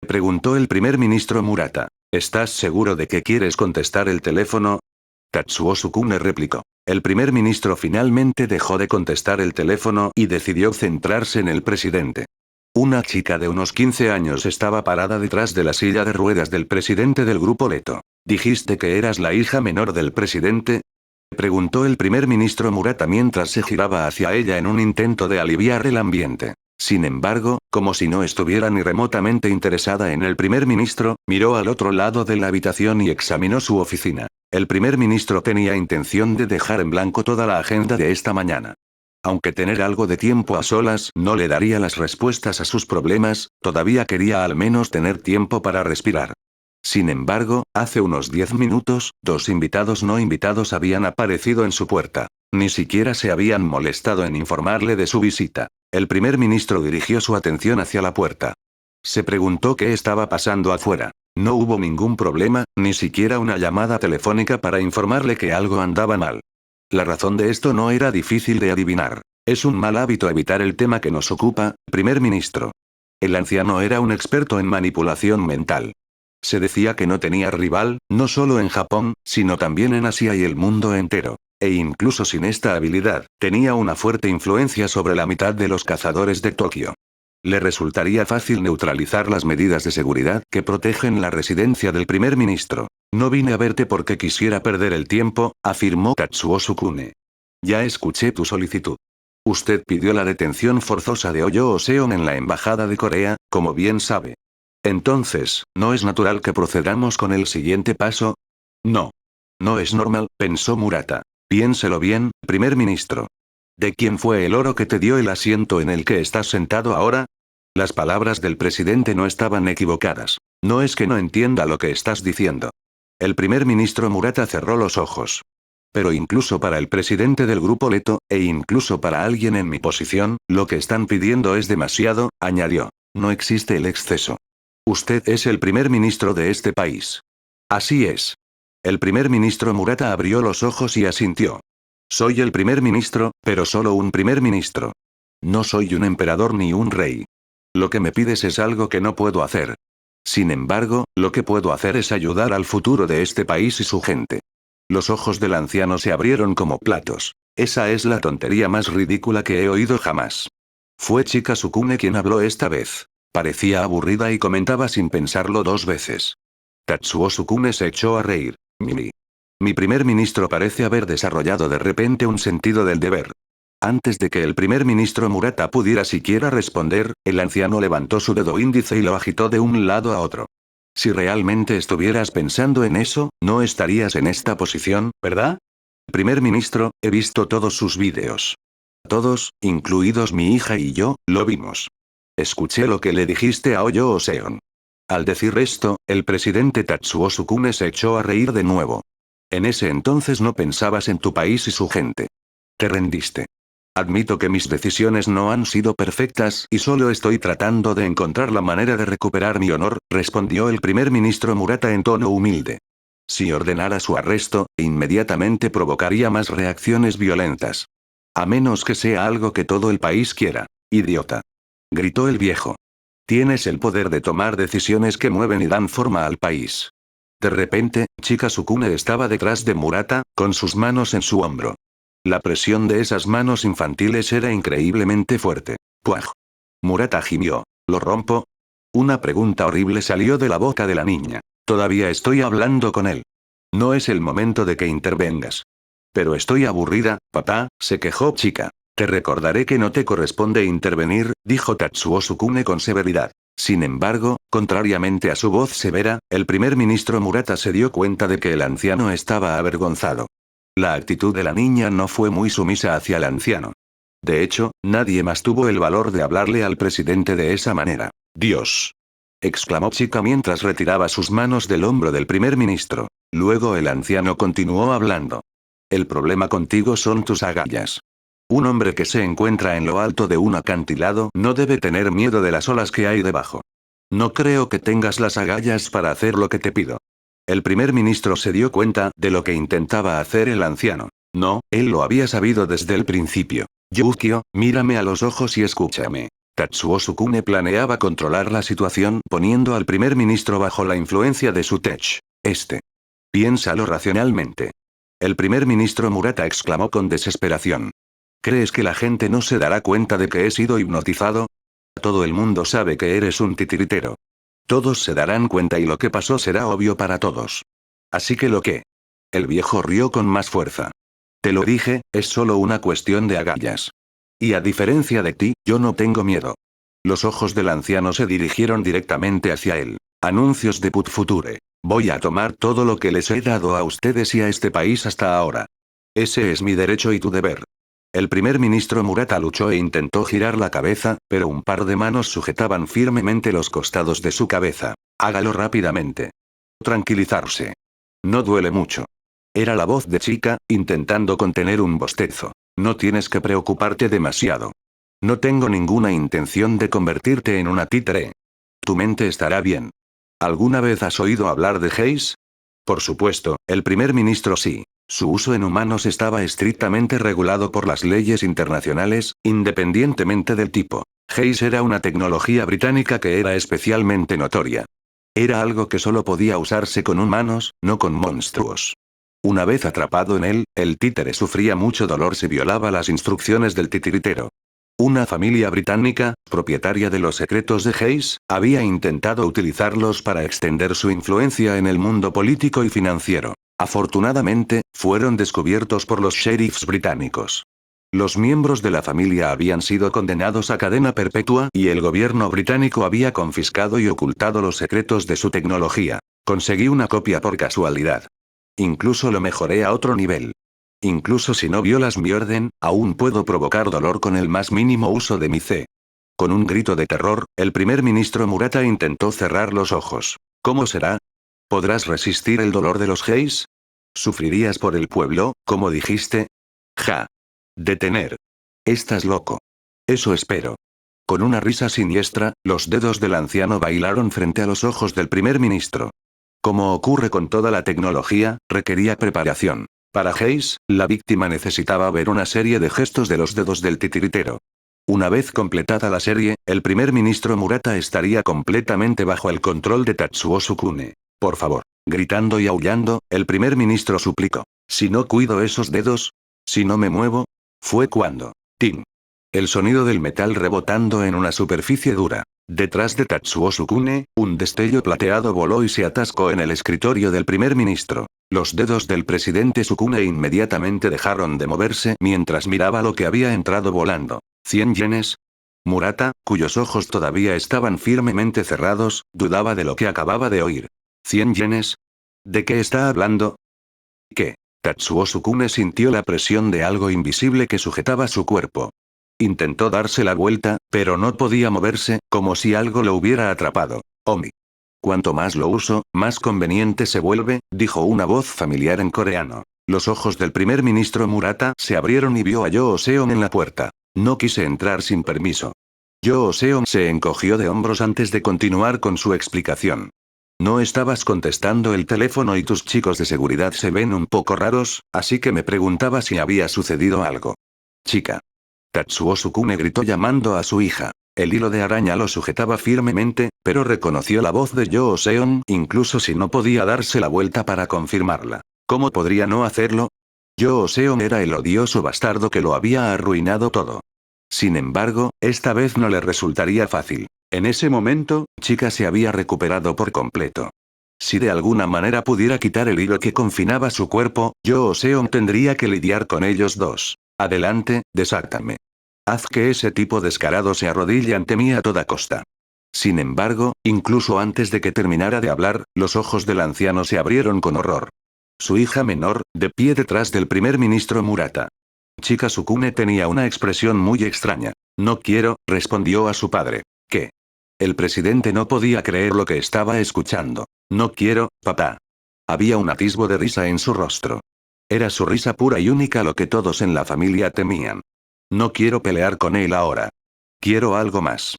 Preguntó el primer ministro Murata. ¿Estás seguro de que quieres contestar el teléfono? Tatsuo Sukune replicó. El primer ministro finalmente dejó de contestar el teléfono y decidió centrarse en el presidente. Una chica de unos 15 años estaba parada detrás de la silla de ruedas del presidente del grupo Leto. ¿Dijiste que eras la hija menor del presidente? Preguntó el primer ministro Murata mientras se giraba hacia ella en un intento de aliviar el ambiente. Sin embargo, como si no estuviera ni remotamente interesada en el primer ministro, miró al otro lado de la habitación y examinó su oficina. El primer ministro tenía intención de dejar en blanco toda la agenda de esta mañana. Aunque tener algo de tiempo a solas no le daría las respuestas a sus problemas, todavía quería al menos tener tiempo para respirar. Sin embargo, hace unos 10 minutos, 2 invitados no invitados habían aparecido en su puerta. Ni siquiera se habían molestado en informarle de su visita. El primer ministro dirigió su atención hacia la puerta. Se preguntó qué estaba pasando afuera. No hubo ningún problema, ni siquiera una llamada telefónica para informarle que algo andaba mal. La razón de esto no era difícil de adivinar. Es un mal hábito evitar el tema que nos ocupa, primer ministro. El anciano era un experto en manipulación mental. Se decía que no tenía rival, no solo en Japón, sino también en Asia y el mundo entero. E incluso sin esta habilidad, tenía una fuerte influencia sobre la mitad de los cazadores de Tokio. Le resultaría fácil neutralizar las medidas de seguridad que protegen la residencia del primer ministro. No vine a verte porque quisiera perder el tiempo, afirmó Tatsuo Sukune. Ya escuché tu solicitud. Usted pidió la detención forzosa de Yoo Seong en la embajada de Corea, como bien sabe. Entonces, ¿no es natural que procedamos con el siguiente paso? No. No es normal, pensó Murata. Piénselo bien, primer ministro. ¿De quién fue el oro que te dio el asiento en el que estás sentado ahora? Las palabras del presidente no estaban equivocadas. No es que no entienda lo que estás diciendo. El primer ministro Murata cerró los ojos. Pero incluso para el presidente del grupo Leto, e incluso para alguien en mi posición, lo que están pidiendo es demasiado, añadió. No existe el exceso. Usted es el primer ministro de este país. Así es. El primer ministro Murata abrió los ojos y asintió. Soy el primer ministro, pero solo un primer ministro. No soy un emperador ni un rey. Lo que me pides es algo que no puedo hacer. Sin embargo, lo que puedo hacer es ayudar al futuro de este país y su gente. Los ojos del anciano se abrieron como platos. Esa es la tontería más ridícula que he oído jamás. Fue Chika Sukune quien habló esta vez. Parecía aburrida y comentaba sin pensarlo dos veces. Tatsuo Sukune se echó a reír. Mi primer ministro parece haber desarrollado de repente un sentido del deber. Antes de que el primer ministro Murata pudiera siquiera responder, el anciano levantó su dedo índice y lo agitó de un lado a otro. Si realmente estuvieras pensando en eso, no estarías en esta posición, ¿verdad? Primer ministro, he visto todos sus vídeos. Todos, incluidos mi hija y yo, lo vimos. Escuché lo que le dijiste a Oyo Seon. Al decir esto, el presidente Tatsuo Sukune se echó a reír de nuevo. En ese entonces no pensabas en tu país y su gente. Te rendiste. Admito que mis decisiones no han sido perfectas y solo estoy tratando de encontrar la manera de recuperar mi honor, respondió el primer ministro Murata en tono humilde. Si ordenara su arresto, inmediatamente provocaría más reacciones violentas. A menos que sea algo que todo el país quiera. Idiota. Gritó el viejo. Tienes el poder de tomar decisiones que mueven y dan forma al país. De repente, Chika Sukune estaba detrás de Murata, con sus manos en su hombro. La presión de esas manos infantiles era increíblemente fuerte. ¡Puaj! Murata gimió. ¿Lo rompo? Una pregunta horrible salió de la boca de la niña. Todavía estoy hablando con él. No es el momento de que intervengas. Pero estoy aburrida, papá, se quejó Chika. Te recordaré que no te corresponde intervenir, dijo Tatsuo Sukune con severidad. Sin embargo, contrariamente a su voz severa, el primer ministro Murata se dio cuenta de que el anciano estaba avergonzado. La actitud de la niña no fue muy sumisa hacia el anciano. De hecho, nadie más tuvo el valor de hablarle al presidente de esa manera. ¡Dios!, exclamó Chika mientras retiraba sus manos del hombro del primer ministro. Luego el anciano continuó hablando. El problema contigo son tus agallas. Un hombre que se encuentra en lo alto de un acantilado no debe tener miedo de las olas que hay debajo. No creo que tengas las agallas para hacer lo que te pido. El primer ministro se dio cuenta de lo que intentaba hacer el anciano. No, él lo había sabido desde el principio. Yukio, mírame a los ojos y escúchame. Tatsuo Sukune planeaba controlar la situación poniendo al primer ministro bajo la influencia de su tech. Piénsalo racionalmente. El primer ministro Murata exclamó con desesperación. ¿Crees que la gente no se dará cuenta de que he sido hipnotizado? Todo el mundo sabe que eres un titiritero. Todos se darán cuenta y lo que pasó será obvio para todos. Así que lo que. El viejo rió con más fuerza. Te lo dije, es solo una cuestión de agallas. Y a diferencia de ti, yo no tengo miedo. Los ojos del anciano se dirigieron directamente hacia él. Anuncios de Put Future. Voy a tomar todo lo que les he dado a ustedes y a este país hasta ahora. Ese es mi derecho y tu deber. El primer ministro Murata luchó e intentó girar la cabeza, pero un par de manos sujetaban firmemente los costados de su cabeza. Hágalo rápidamente. Tranquilizarse. No duele mucho. Era la voz de Chika, intentando contener un bostezo. No tienes que preocuparte demasiado. No tengo ninguna intención de convertirte en una títere. Tu mente estará bien. ¿Alguna vez has oído hablar de Heis? Por supuesto, el primer ministro sí. Su uso en humanos estaba estrictamente regulado por las leyes internacionales, independientemente del tipo. Heis era una tecnología británica que era especialmente notoria. Era algo que solo podía usarse con humanos, no con monstruos. Una vez atrapado en él, el títere sufría mucho dolor si violaba las instrucciones del titiritero. Una familia británica, propietaria de los secretos de Heis, había intentado utilizarlos para extender su influencia en el mundo político y financiero. Afortunadamente, fueron descubiertos por los sheriffs británicos. Los miembros de la familia habían sido condenados a cadena perpetua y el gobierno británico había confiscado y ocultado los secretos de su tecnología. Conseguí una copia por casualidad. Incluso lo mejoré a otro nivel. Incluso si no violas mi orden, aún puedo provocar dolor con el más mínimo uso de mi C. Con un grito de terror, el primer ministro Murata intentó cerrar los ojos. ¿Cómo será? ¿Podrás resistir el dolor de los Heis? ¿Sufrirías por el pueblo, como dijiste? Ja. Detener. Estás loco. Eso espero. Con una risa siniestra, los dedos del anciano bailaron frente a los ojos del primer ministro. Como ocurre con toda la tecnología, requería preparación. Para Heis, la víctima necesitaba ver una serie de gestos de los dedos del titiritero. Una vez completada la serie, el primer ministro Murata estaría completamente bajo el control de Tatsuo Sukune. Por favor. Gritando y aullando, el primer ministro suplicó. Si no cuido esos dedos, si no me muevo, fue cuando. ¡Ting! El sonido del metal rebotando en una superficie dura. Detrás de Tatsuo Sukune, un destello plateado voló y se atascó en el escritorio del primer ministro. Los dedos del presidente Sukune inmediatamente dejaron de moverse mientras miraba lo que había entrado volando. ¿100 yenes? Murata, cuyos ojos todavía estaban firmemente cerrados, dudaba de lo que acababa de oír. ¿100 yenes? ¿De qué está hablando? ¿Qué? Tatsuo Sukune sintió la presión de algo invisible que sujetaba su cuerpo. Intentó darse la vuelta, pero no podía moverse, como si algo lo hubiera atrapado. Omi. Cuanto más lo uso, más conveniente se vuelve, dijo una voz familiar en coreano. Los ojos del primer ministro Murata se abrieron y vio a Yoo Seon en la puerta. No quise entrar sin permiso. Yoo Seon se encogió de hombros antes de continuar con su explicación. No estabas contestando el teléfono y tus chicos de seguridad se ven un poco raros, así que me preguntaba si había sucedido algo. Chica. Tatsuo Sukune gritó llamando a su hija. El hilo de araña lo sujetaba firmemente, pero reconoció la voz de Yoo Seon incluso si no podía darse la vuelta para confirmarla. ¿Cómo podría no hacerlo? Yoo Seon era el odioso bastardo que lo había arruinado todo. Sin embargo, esta vez no le resultaría fácil. En ese momento, Chica se había recuperado por completo. Si de alguna manera pudiera quitar el hilo que confinaba su cuerpo, Yoo Seon tendría que lidiar con ellos dos. Adelante, desátame. Haz que ese tipo descarado se arrodille ante mí a toda costa. Sin embargo, incluso antes de que terminara de hablar, los ojos del anciano se abrieron con horror. Su hija menor, de pie detrás del primer ministro Murata. Chica Sukune tenía una expresión muy extraña. No quiero, respondió a su padre. ¿Qué? El presidente no podía creer lo que estaba escuchando. No quiero, papá. Había un atisbo de risa en su rostro. Era su risa pura y única lo que todos en la familia temían. No quiero pelear con él ahora. Quiero algo más.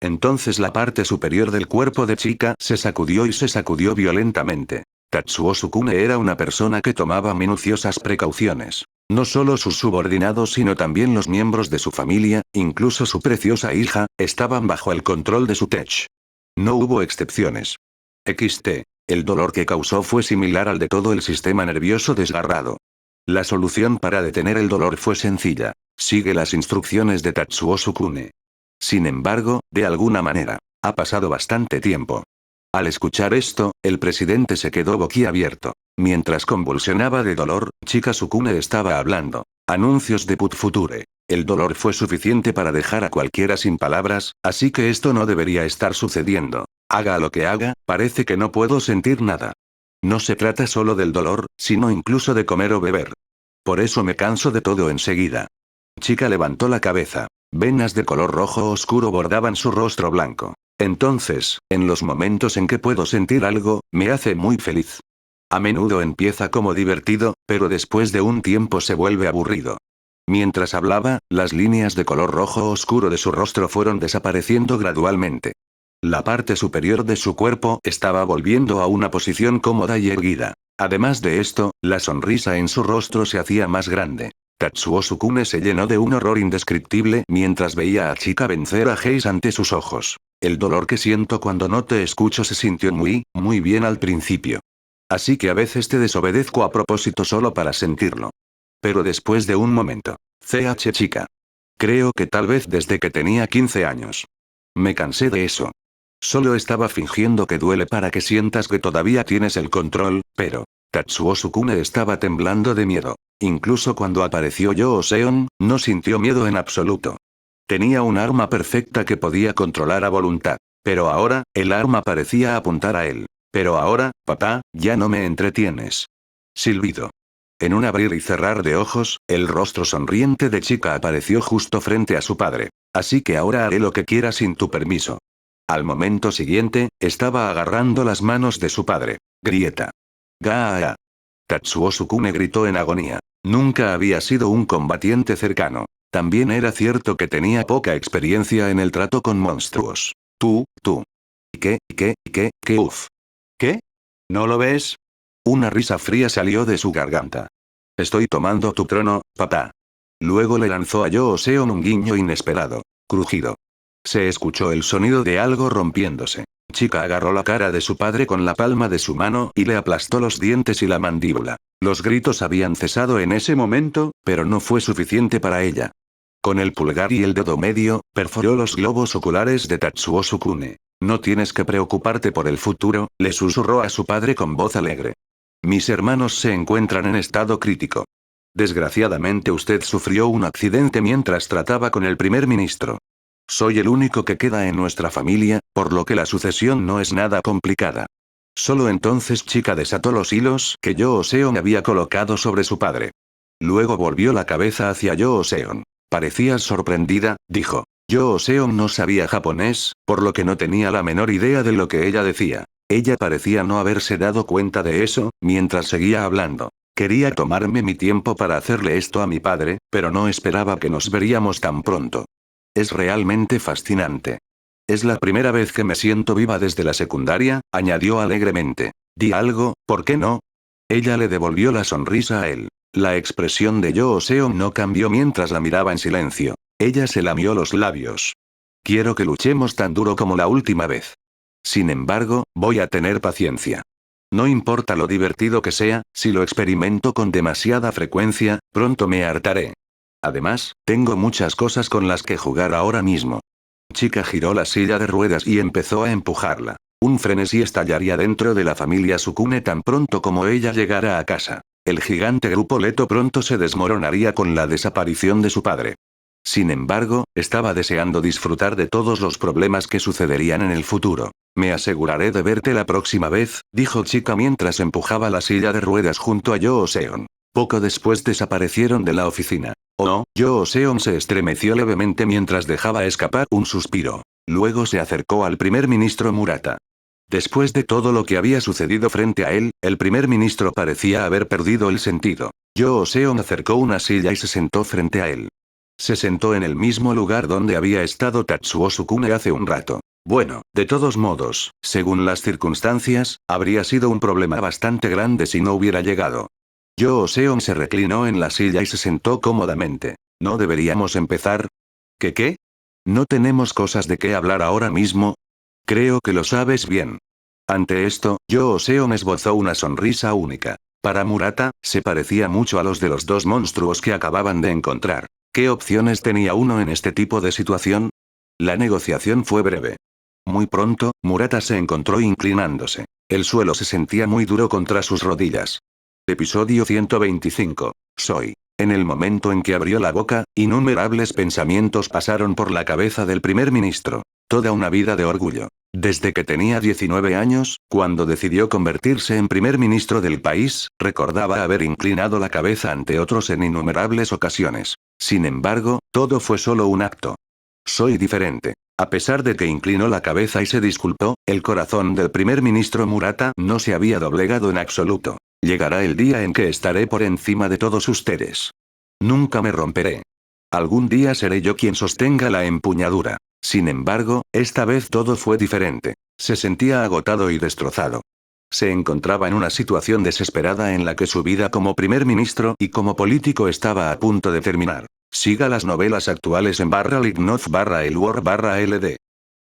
Entonces la parte superior del cuerpo de Chica se sacudió y se sacudió violentamente. Tatsuo Sukune era una persona que tomaba minuciosas precauciones. No solo sus subordinados sino también los miembros de su familia, incluso su preciosa hija, estaban bajo el control de su tech. No hubo excepciones. El dolor que causó fue similar al de todo el sistema nervioso desgarrado. La solución para detener el dolor fue sencilla. Sigue las instrucciones de Tatsuo Sukune. Sin embargo, de alguna manera, ha pasado bastante tiempo. Al escuchar esto, el presidente se quedó boquiabierto. Mientras convulsionaba de dolor, Chica Sukune estaba hablando. Anuncios de Put Future. El dolor fue suficiente para dejar a cualquiera sin palabras, así que esto no debería estar sucediendo. Haga lo que haga, parece que no puedo sentir nada. No se trata solo del dolor, sino incluso de comer o beber. Por eso me canso de todo enseguida. Chica levantó la cabeza. Venas de color rojo oscuro bordaban su rostro blanco. Entonces, en los momentos en que puedo sentir algo, me hace muy feliz. A menudo empieza como divertido, pero después de un tiempo se vuelve aburrido. Mientras hablaba, las líneas de color rojo oscuro de su rostro fueron desapareciendo gradualmente. La parte superior de su cuerpo estaba volviendo a una posición cómoda y erguida. Además de esto, la sonrisa en su rostro se hacía más grande. Tatsuo Sukune se llenó de un horror indescriptible mientras veía a Chica vencer a Heis ante sus ojos. El dolor que siento cuando no te escucho se sintió muy bien al principio. Así que a veces te desobedezco a propósito solo para sentirlo. Pero después de un momento. Chica. Creo que tal vez desde que tenía 15 años. Me cansé de eso. Solo estaba fingiendo que duele para que sientas que todavía tienes el control, pero... Tatsuo Sukune estaba temblando de miedo. Incluso cuando apareció Yoo Seon, no sintió miedo en absoluto. Tenía un arma perfecta que podía controlar a voluntad. Pero ahora, el arma parecía apuntar a él. Pero ahora, papá, ya no me entretienes. Silbido. En un abrir y cerrar de ojos, el rostro sonriente de Chica apareció justo frente a su padre. Así que ahora haré lo que quiera sin tu permiso. Al momento siguiente, estaba agarrando las manos de su padre. Grieta. Gaa. Tatsuo Sukune gritó en agonía. Nunca había sido un combatiente cercano. También era cierto que tenía poca experiencia en el trato con monstruos. Tú. ¿Qué, uf? ¿Qué? ¿No lo ves? Una risa fría salió de su garganta. Estoy tomando tu trono, papá. Luego le lanzó a Yoo Seon un guiño inesperado. Crujido. Se escuchó el sonido de algo rompiéndose. Chica agarró la cara de su padre con la palma de su mano y le aplastó los dientes y la mandíbula. Los gritos habían cesado en ese momento, pero no fue suficiente para ella. Con el pulgar y el dedo medio, perforó los globos oculares de Tatsuo Sukune. No tienes que preocuparte por el futuro, le susurró a su padre con voz alegre. Mis hermanos se encuentran en estado crítico. Desgraciadamente usted sufrió un accidente mientras trataba con el primer ministro. Soy el único que queda en nuestra familia, por lo que la sucesión no es nada complicada. Solo entonces Chica desató los hilos que Yoo Seon había colocado sobre su padre. Luego volvió la cabeza hacia Yoo Seon. Parecías sorprendida, dijo. Yoo Seon no sabía japonés, por lo que no tenía la menor idea de lo que ella decía. Ella parecía no haberse dado cuenta de eso, mientras seguía hablando. Quería tomarme mi tiempo para hacerle esto a mi padre, pero no esperaba que nos veríamos tan pronto. Es realmente fascinante. Es la primera vez que me siento viva desde la secundaria, añadió alegremente. Di algo, ¿por qué no? Ella le devolvió la sonrisa a él. La expresión de Yoo Seon no cambió mientras la miraba en silencio. Ella se lamió los labios. Quiero que luchemos tan duro como la última vez. Sin embargo, voy a tener paciencia. No importa lo divertido que sea, si lo experimento con demasiada frecuencia, pronto me hartaré. Además, tengo muchas cosas con las que jugar ahora mismo. Chica giró la silla de ruedas y empezó a empujarla. Un frenesí estallaría dentro de la familia Sukune tan pronto como ella llegara a casa. El gigante grupo Leto pronto se desmoronaría con la desaparición de su padre. Sin embargo, estaba deseando disfrutar de todos los problemas que sucederían en el futuro. Me aseguraré de verte la próxima vez, dijo Chica mientras empujaba la silla de ruedas junto a Yoo Seon. Poco después desaparecieron de la oficina. Oh, Yoo Seon se estremeció levemente mientras dejaba escapar un suspiro. Luego se acercó al primer ministro Murata. Después de todo lo que había sucedido frente a él, el primer ministro parecía haber perdido el sentido. Yoo Seon acercó una silla y se sentó frente a él. Se sentó en el mismo lugar donde había estado Tatsuo Sukune hace un rato. Bueno, de todos modos, según las circunstancias, habría sido un problema bastante grande si no hubiera llegado. Yoo Seon se reclinó en la silla y se sentó cómodamente. ¿No deberíamos empezar? ¿Qué? ¿No tenemos cosas de qué hablar ahora mismo? Creo que lo sabes bien. Ante esto, Yoo Seon esbozó una sonrisa única. Para Murata, se parecía mucho a los de los dos monstruos que acababan de encontrar. ¿Qué opciones tenía uno en este tipo de situación? La negociación fue breve. Muy pronto, Murata se encontró inclinándose. El suelo se sentía muy duro contra sus rodillas. Episodio 125. Soy. En el momento en que abrió la boca, innumerables pensamientos pasaron por la cabeza del primer ministro. Toda una vida de orgullo. Desde que tenía 19 años, cuando decidió convertirse en primer ministro del país, recordaba haber inclinado la cabeza ante otros en innumerables ocasiones. Sin embargo, todo fue solo un acto. Soy diferente. A pesar de que inclinó la cabeza y se disculpó, el corazón del primer ministro Murata no se había doblegado en absoluto. Llegará el día en que estaré por encima de todos ustedes. Nunca me romperé. Algún día seré yo quien sostenga la empuñadura. Sin embargo, esta vez todo fue diferente. Se sentía agotado y destrozado. Se encontraba en una situación desesperada en la que su vida como primer ministro y como político estaba a punto de terminar. Siga las novelas actuales en /Lignoth/Elwar/LD.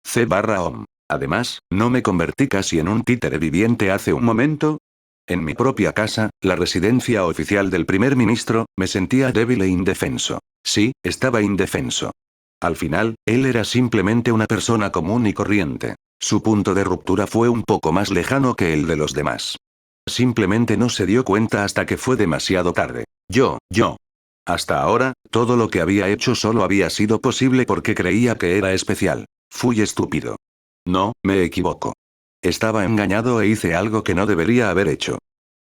C/OM. Además, ¿no me convertí casi en un títere viviente hace un momento? En mi propia casa, la residencia oficial del primer ministro, me sentía débil e indefenso. Sí, estaba indefenso. Al final, él era simplemente una persona común y corriente. Su punto de ruptura fue un poco más lejano que el de los demás. Simplemente no se dio cuenta hasta que fue demasiado tarde. Yo. Hasta ahora, todo lo que había hecho solo había sido posible porque creía que era especial. Fui estúpido. No, me equivoco. Estaba engañado e hice algo que no debería haber hecho.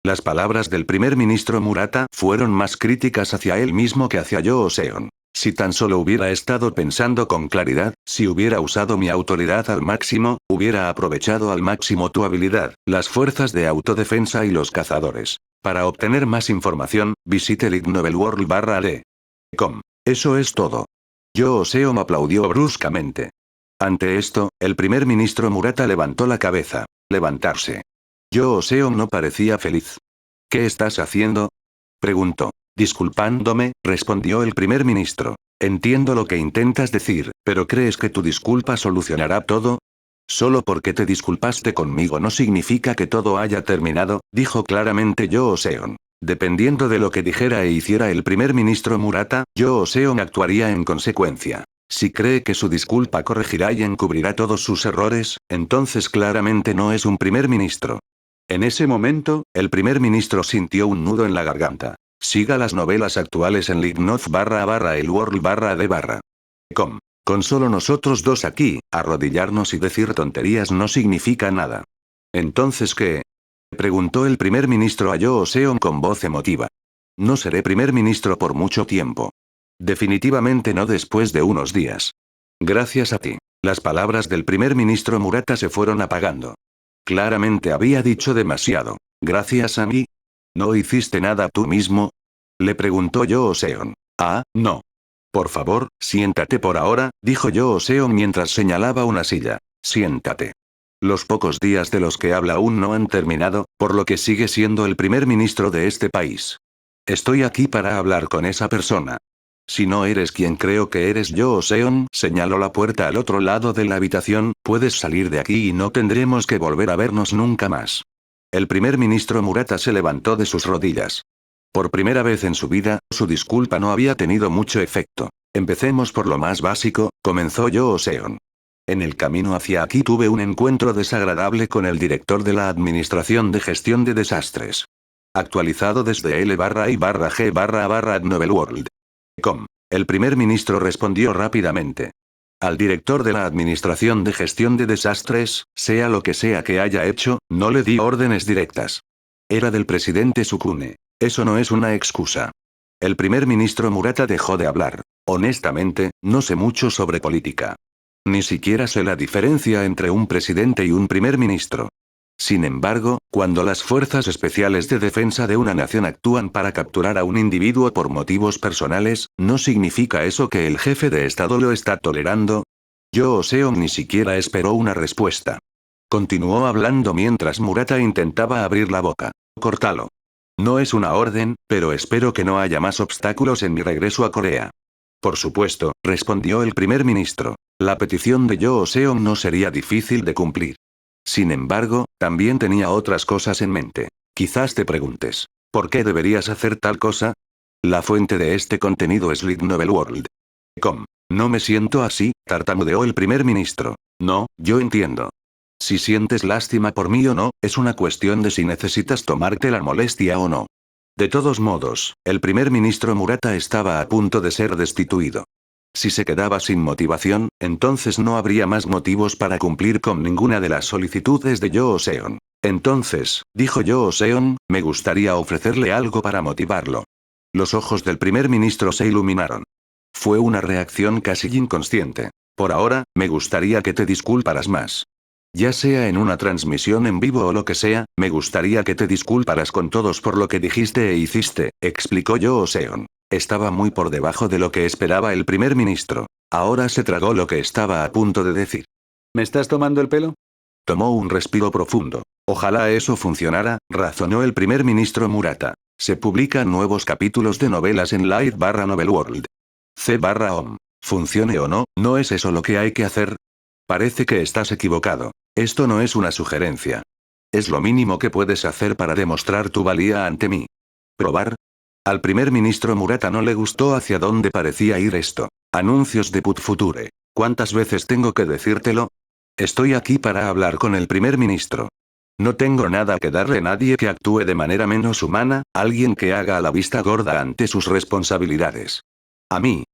Las palabras del primer ministro Murata fueron más críticas hacia él mismo que hacia Yoo Seon. Si tan solo hubiera estado pensando con claridad, si hubiera usado mi autoridad al máximo, hubiera aprovechado al máximo tu habilidad, las fuerzas de autodefensa y los cazadores. Para obtener más información, visite lignovelworld.com. Eso es todo. Yoo Seon aplaudió bruscamente. Ante esto, el primer ministro Murata levantó la cabeza. Levantarse. Yoo Seon no parecía feliz. ¿Qué estás haciendo? Preguntó. Disculpándome, respondió el primer ministro. Entiendo lo que intentas decir, pero ¿crees que tu disculpa solucionará todo? Solo porque te disculpaste conmigo no significa que todo haya terminado, dijo claramente Yoo Seon. Dependiendo de lo que dijera e hiciera el primer ministro Murata, Yoo Seon actuaría en consecuencia. Si cree que su disculpa corregirá y encubrirá todos sus errores, entonces claramente no es un primer ministro. En ese momento, el primer ministro sintió un nudo en la garganta. Siga las novelas actuales en Lignoz /el world /d/com. Con solo nosotros dos aquí, arrodillarnos y decir tonterías no significa nada. ¿Entonces qué? Preguntó el primer ministro a Yoo Seon con voz emotiva. No seré primer ministro por mucho tiempo. Definitivamente no después de unos días. Gracias a ti. Las palabras del primer ministro Murata se fueron apagando. Claramente había dicho demasiado. ¿Gracias a mí? ¿No hiciste nada tú mismo? Le preguntó Yoo Seon. Ah, no. Por favor, siéntate por ahora, dijo Yoo Seon mientras señalaba una silla. Siéntate. Los pocos días de los que habla aún no han terminado, por lo que sigue siendo el primer ministro de este país. Estoy aquí para hablar con esa persona. Si no eres quien creo que eres Yoo Seon, señaló la puerta al otro lado de la habitación, puedes salir de aquí y no tendremos que volver a vernos nunca más. El primer ministro Murata se levantó de sus rodillas. Por primera vez en su vida, su disculpa no había tenido mucho efecto. Empecemos por lo más básico, comenzó Yoo Seon. En el camino hacia aquí tuve un encuentro desagradable con el director de la Administración de Gestión de Desastres. Actualizado desde L/I/G/A/Novelworld.com. El primer ministro respondió rápidamente. Al director de la Administración de Gestión de Desastres, sea lo que sea que haya hecho, no le di órdenes directas. Era del presidente Sukune. Eso no es una excusa. El primer ministro Murata dejó de hablar. Honestamente, no sé mucho sobre política. Ni siquiera sé la diferencia entre un presidente y un primer ministro. Sin embargo, cuando las fuerzas especiales de defensa de una nación actúan para capturar a un individuo por motivos personales, ¿no significa eso que el jefe de Estado lo está tolerando? Yoo Seon ni siquiera esperó una respuesta. Continuó hablando mientras Murata intentaba abrir la boca. Córtalo. No es una orden, pero espero que no haya más obstáculos en mi regreso a Corea. Por supuesto, respondió el primer ministro. La petición de Yoo Seon no sería difícil de cumplir. Sin embargo, también tenía otras cosas en mente. Quizás te preguntes, ¿por qué deberías hacer tal cosa? La fuente de este contenido es Lignovelworld.com. No me siento así, tartamudeó el primer ministro. No, yo entiendo. Si sientes lástima por mí o no, es una cuestión de si necesitas tomarte la molestia o no. De todos modos, el primer ministro Murata estaba a punto de ser destituido. Si se quedaba sin motivación, entonces no habría más motivos para cumplir con ninguna de las solicitudes de Yoo Seon. Entonces, dijo Yoo Seon, me gustaría ofrecerle algo para motivarlo. Los ojos del primer ministro se iluminaron. Fue una reacción casi inconsciente. Por ahora, me gustaría que te disculparas más. Ya sea en una transmisión en vivo o lo que sea, me gustaría que te disculparas con todos por lo que dijiste e hiciste, explicó Yoo Seon. Estaba muy por debajo de lo que esperaba el primer ministro. Ahora se tragó lo que estaba a punto de decir. ¿Me estás tomando el pelo? Tomó un respiro profundo. Ojalá eso funcionara, razonó el primer ministro Murata. Se publican nuevos capítulos de novelas en Live/Novelworld. C/OM. Funcione o no, ¿no es eso lo que hay que hacer? Parece que estás equivocado. Esto no es una sugerencia. Es lo mínimo que puedes hacer para demostrar tu valía ante mí. ¿Probar? Al primer ministro Murata no le gustó hacia dónde parecía ir esto. Anuncios de Put Future. ¿Cuántas veces tengo que decírtelo? Estoy aquí para hablar con el primer ministro. No tengo nada que darle a nadie que actúe de manera menos humana, alguien que haga a la vista gorda ante sus responsabilidades. A mí.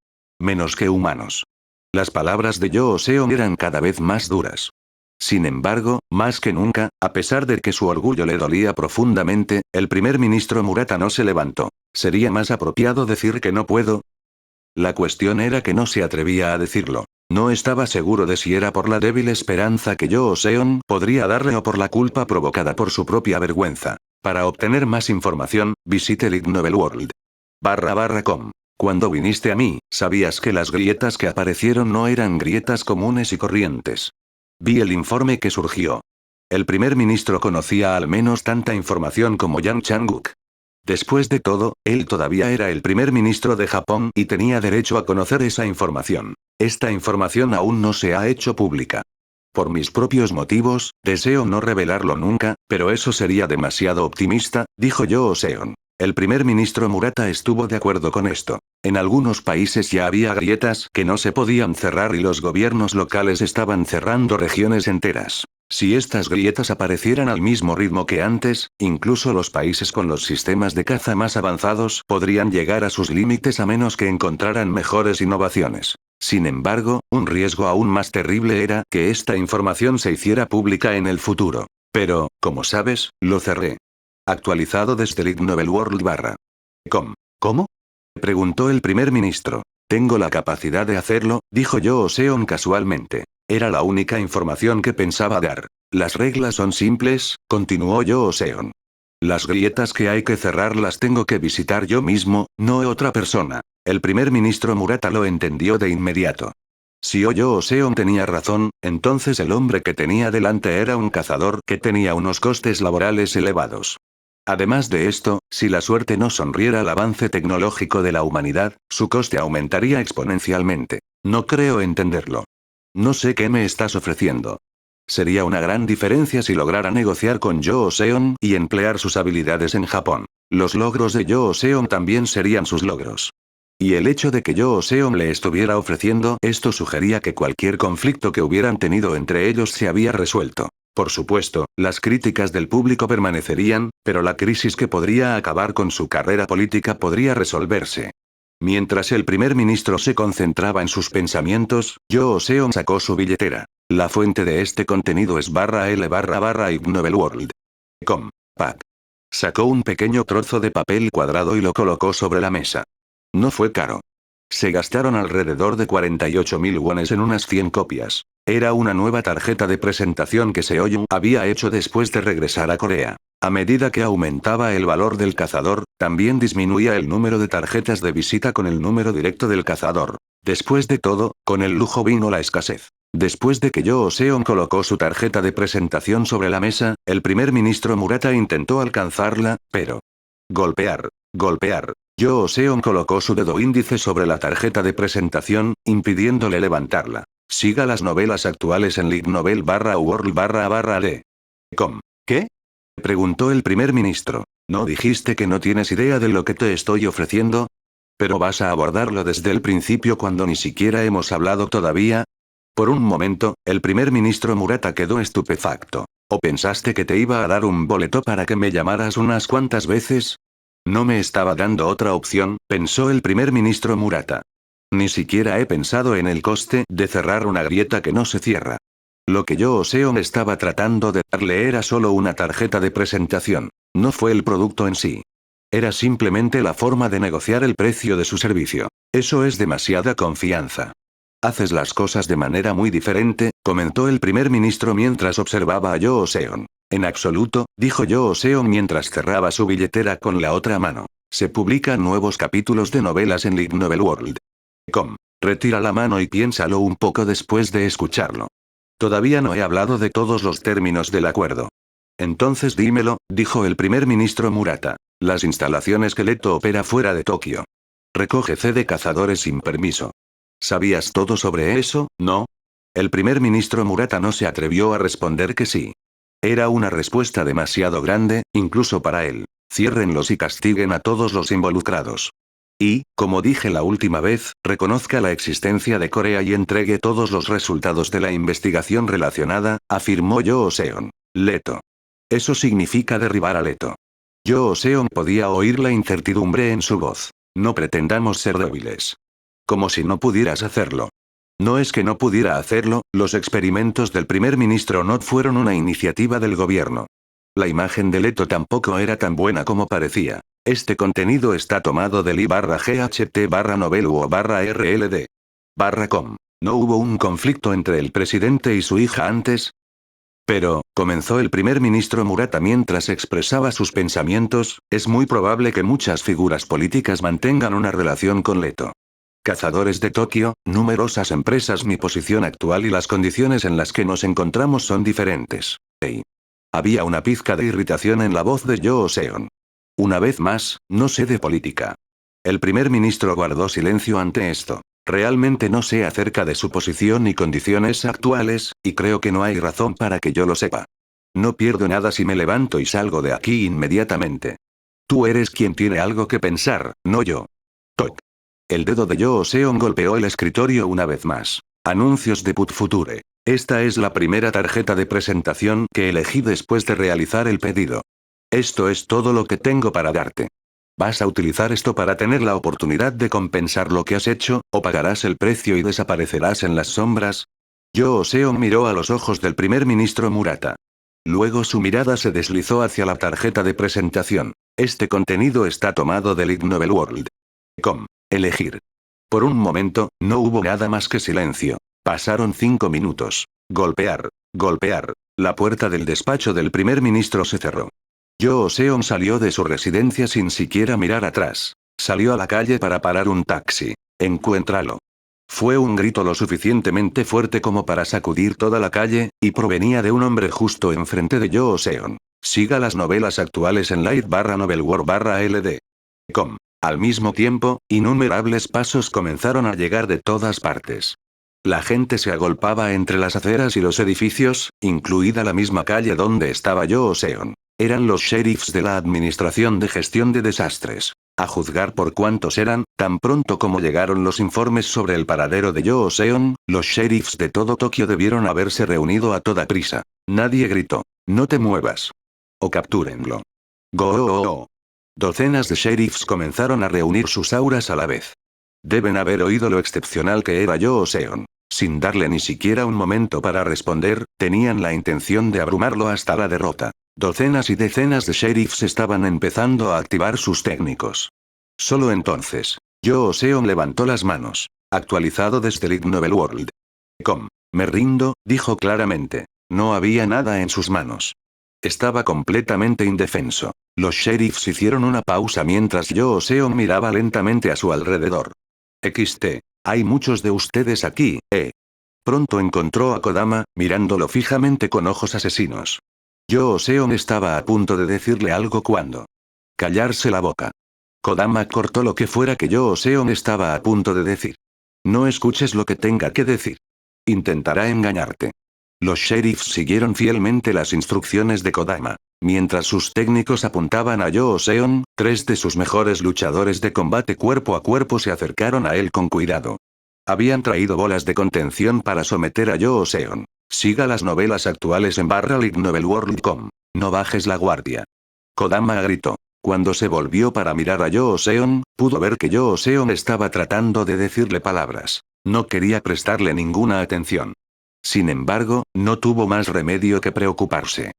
Menos que humanos. Las palabras de Yoo Seon eran cada vez más duras. Sin embargo, más que nunca, a pesar de que su orgullo le dolía profundamente, el primer ministro Murata no se levantó. ¿Sería más apropiado decir que no puedo? La cuestión era que no se atrevía a decirlo. No estaba seguro de si era por la débil esperanza que Yoo Seon podría darle o por la culpa provocada por su propia vergüenza. Para obtener más información, visite Lignovelworld.com. Cuando viniste a mí, sabías que las grietas que aparecieron no eran grietas comunes y corrientes. Vi el informe que surgió. El primer ministro conocía al menos tanta información como Yang Chang-guk. Después de todo, él todavía era el primer ministro de Japón y tenía derecho a conocer esa información. Esta información aún no se ha hecho pública. Por mis propios motivos, deseo no revelarlo nunca, pero eso sería demasiado optimista, dijo Yoo Seon. El primer ministro Murata estuvo de acuerdo con esto. En algunos países ya había grietas que no se podían cerrar y los gobiernos locales estaban cerrando regiones enteras. Si estas grietas aparecieran al mismo ritmo que antes, incluso los países con los sistemas de caza más avanzados podrían llegar a sus límites a menos que encontraran mejores innovaciones. Sin embargo, un riesgo aún más terrible era que esta información se hiciera pública en el futuro. Pero, como sabes, lo cerré. Actualizado desde LigNovelWorld. ¿Cómo? Preguntó el primer ministro. Tengo la capacidad de hacerlo, dijo Yoo Seon casualmente. Era la única información que pensaba dar. Las reglas son simples, continuó Yoo Seon. Las grietas que hay que cerrar las tengo que visitar yo mismo, no otra persona. El primer ministro Murata lo entendió de inmediato. Si Yoo Seon tenía razón, entonces el hombre que tenía delante era un cazador que tenía unos costes laborales elevados. Además de esto, si la suerte no sonriera al avance tecnológico de la humanidad, su coste aumentaría exponencialmente. No creo entenderlo. No sé qué me estás ofreciendo. Sería una gran diferencia si lograra negociar con Yoo Seon y emplear sus habilidades en Japón. Los logros de Yoo Seon también serían sus logros. Y el hecho de que Yoo Seon le estuviera ofreciendo esto sugería que cualquier conflicto que hubieran tenido entre ellos se había resuelto. Por supuesto, las críticas del público permanecerían, pero la crisis que podría acabar con su carrera política podría resolverse. Mientras el primer ministro se concentraba en sus pensamientos, Yoo Seon sacó su billetera. La fuente de este contenido es /L/IGNovelWorld.com. Sacó un pequeño trozo de papel cuadrado y lo colocó sobre la mesa. No fue caro. Se gastaron alrededor de 48.000 wones en unas 100 copias. Era una nueva tarjeta de presentación que Seoyun había hecho después de regresar a Corea. A medida que aumentaba el valor del cazador, también disminuía el número de tarjetas de visita con el número directo del cazador. Después de todo, con el lujo vino la escasez. Después de que Yoo Seon colocó su tarjeta de presentación sobre la mesa, el primer ministro Murata intentó alcanzarla, pero... Golpear. Yoo Seon colocó su dedo índice sobre la tarjeta de presentación, impidiéndole levantarla. Siga las novelas actuales en lignovel/world/d.com. ¿Qué? Preguntó el primer ministro. ¿No dijiste que no tienes idea de lo que te estoy ofreciendo? ¿Pero vas a abordarlo desde el principio cuando ni siquiera hemos hablado todavía? Por un momento, el primer ministro Murata quedó estupefacto. ¿O pensaste que te iba a dar un boleto para que me llamaras unas cuantas veces? No me estaba dando otra opción, pensó el primer ministro Murata. Ni siquiera he pensado en el coste de cerrar una grieta que no se cierra. Lo que Yoo Seon estaba tratando de darle era solo una tarjeta de presentación. No fue el producto en sí. Era simplemente la forma de negociar el precio de su servicio. Eso es demasiada confianza. Haces las cosas de manera muy diferente, comentó el primer ministro mientras observaba a Yoo Seon. En absoluto, dijo Yoo Seon mientras cerraba su billetera con la otra mano. Se publican nuevos capítulos de novelas en lignovelworld.com. Retira la mano y piénsalo un poco después de escucharlo. Todavía no he hablado de todos los términos del acuerdo. Entonces dímelo, dijo el primer ministro Murata. Las instalaciones que Leto opera fuera de Tokio. Recoge de cazadores sin permiso. ¿Sabías todo sobre eso, no? El primer ministro Murata no se atrevió a responder que sí. Era una respuesta demasiado grande, incluso para él. Ciérrenlos y castiguen a todos los involucrados. Y, como dije la última vez, reconozca la existencia de Corea y entregue todos los resultados de la investigación relacionada, afirmó Yoo Seon. Leto. Eso significa derribar a Leto. Yoo Seon podía oír la incertidumbre en su voz. No pretendamos ser débiles. Como si no pudieras hacerlo. No es que no pudiera hacerlo, los experimentos del primer ministro no fueron una iniciativa del gobierno. La imagen de Leto tampoco era tan buena como parecía. Este contenido está tomado del i/GHT/novelu/RLD.com. ¿No hubo un conflicto entre el presidente y su hija antes? Pero, comenzó el primer ministro Murata mientras expresaba sus pensamientos, es muy probable que muchas figuras políticas mantengan una relación con Leto. Cazadores de Tokio, numerosas empresas. Mi posición actual y las condiciones en las que nos encontramos son diferentes. Hey. Había una pizca de irritación en la voz de Yoo Seon. Una vez más, no sé de política. El primer ministro guardó silencio ante esto. Realmente no sé acerca de su posición y condiciones actuales, y creo que no hay razón para que yo lo sepa. No pierdo nada si me levanto y salgo de aquí inmediatamente. Tú eres quien tiene algo que pensar, no yo. Toc. El dedo de Yoo Seon golpeó el escritorio una vez más. Anuncios de Put Future. Esta es la primera tarjeta de presentación que elegí después de realizar el pedido. Esto es todo lo que tengo para darte. ¿Vas a utilizar esto para tener la oportunidad de compensar lo que has hecho, o pagarás el precio y desaparecerás en las sombras? Yoo Seon miró a los ojos del primer ministro Murata. Luego su mirada se deslizó hacia la tarjeta de presentación. Este contenido está tomado del Ig Nobel World. Elegir. Por un momento, no hubo nada más que silencio. Pasaron 5 minutos. Golpear. Golpear. La puerta del despacho del primer ministro se cerró. Yoo Seon salió de su residencia sin siquiera mirar atrás. Salió a la calle para parar un taxi. Encuéntralo. Fue un grito lo suficientemente fuerte como para sacudir toda la calle, y provenía de un hombre justo enfrente de Yoo Seon. Siga las novelas actuales en live.novelworld.ld. Al mismo tiempo, innumerables pasos comenzaron a llegar de todas partes. La gente se agolpaba entre las aceras y los edificios, incluida la misma calle donde estaba Yoo Seon. Eran los sheriffs de la Administración de Gestión de Desastres. A juzgar por cuántos eran, tan pronto como llegaron los informes sobre el paradero de Yoo Seon, los sheriffs de todo Tokio debieron haberse reunido a toda prisa. Nadie gritó: "No te muevas. O captúrenlo". Go. Docenas de sheriffs comenzaron a reunir sus auras a la vez. Deben haber oído lo excepcional que era Yoo Seon. Sin darle ni siquiera un momento para responder, tenían la intención de abrumarlo hasta la derrota. Docenas y decenas de sheriffs estaban empezando a activar sus técnicos. Solo entonces, Yoo Seon levantó las manos. Actualizado desde el Ig Nobel World. Me rindo, dijo claramente. No había nada en sus manos. Estaba completamente indefenso. Los sheriffs hicieron una pausa mientras Yoo Seon miraba lentamente a su alrededor. Hay muchos de ustedes aquí, ¿eh? Pronto encontró a Kodama, mirándolo fijamente con ojos asesinos. Yoo Seon estaba a punto de decirle algo cuando. Callarse la boca. Kodama cortó lo que fuera que Yoo Seon estaba a punto de decir. No escuches lo que tenga que decir. Intentará engañarte. Los sheriffs siguieron fielmente las instrucciones de Kodama. Mientras sus técnicos apuntaban a Yoo Seon, 3 de sus mejores luchadores de combate cuerpo a cuerpo se acercaron a él con cuidado. Habían traído bolas de contención para someter a Yoo Seon. Siga las novelas actuales en /lignnovelworld.com. No bajes la guardia. Kodama gritó. Cuando se volvió para mirar a Yoo Seon, pudo ver que Yoo Seon estaba tratando de decirle palabras. No quería prestarle ninguna atención. Sin embargo, no tuvo más remedio que preocuparse.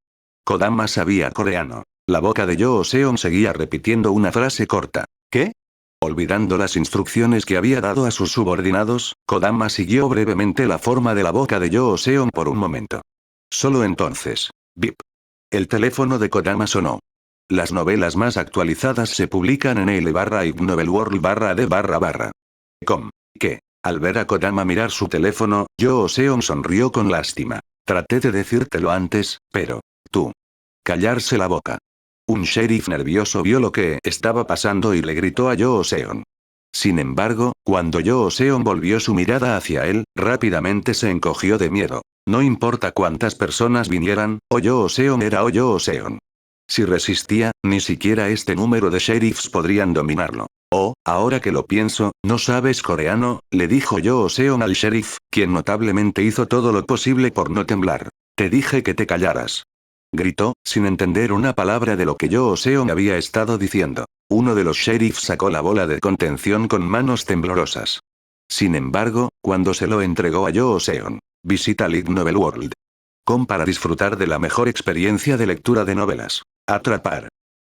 Kodama sabía coreano. La boca de Yoo Seon seguía repitiendo una frase corta. ¿Qué? Olvidando las instrucciones que había dado a sus subordinados, Kodama siguió brevemente la forma de la boca de Yoo Seon por un momento. Solo entonces. Bip. El teléfono de Kodama sonó. Las novelas más actualizadas se publican en l/ignovelworld/d/. ¿Qué? Al ver a Kodama mirar su teléfono, Yoo Seon sonrió con lástima. Traté de decírtelo antes, pero. Tú. Callarse la boca. Un sheriff nervioso vio lo que estaba pasando y le gritó a Yoo Seon. Sin embargo, cuando Yoo Seon volvió su mirada hacia él, rápidamente se encogió de miedo. No importa cuántas personas vinieran, o Yoo Seon era o Yoo Seon. Si resistía, ni siquiera este número de sheriffs podrían dominarlo. Oh, ahora que lo pienso, ¿no sabes coreano?, le dijo Yoo Seon al sheriff, quien notablemente hizo todo lo posible por no temblar. Te dije que te callaras. Gritó, sin entender una palabra de lo que Yoo Seon había estado diciendo. Uno de los sheriffs sacó la bola de contención con manos temblorosas. Sin embargo, cuando se lo entregó a Yoo Seon. Visita Ig Nobel World. Para disfrutar de la mejor experiencia de lectura de novelas. Atrapar.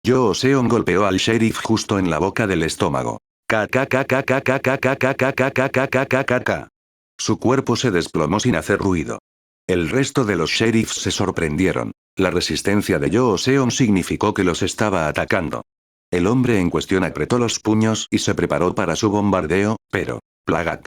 Yoo Seon golpeó al sheriff justo en la boca del estómago. Su cuerpo se desplomó sin hacer ruido. El resto de los sheriffs se sorprendieron. La resistencia de Yoo Seon significó que los estaba atacando. El hombre en cuestión apretó los puños y se preparó para su bombardeo, pero. Plagat.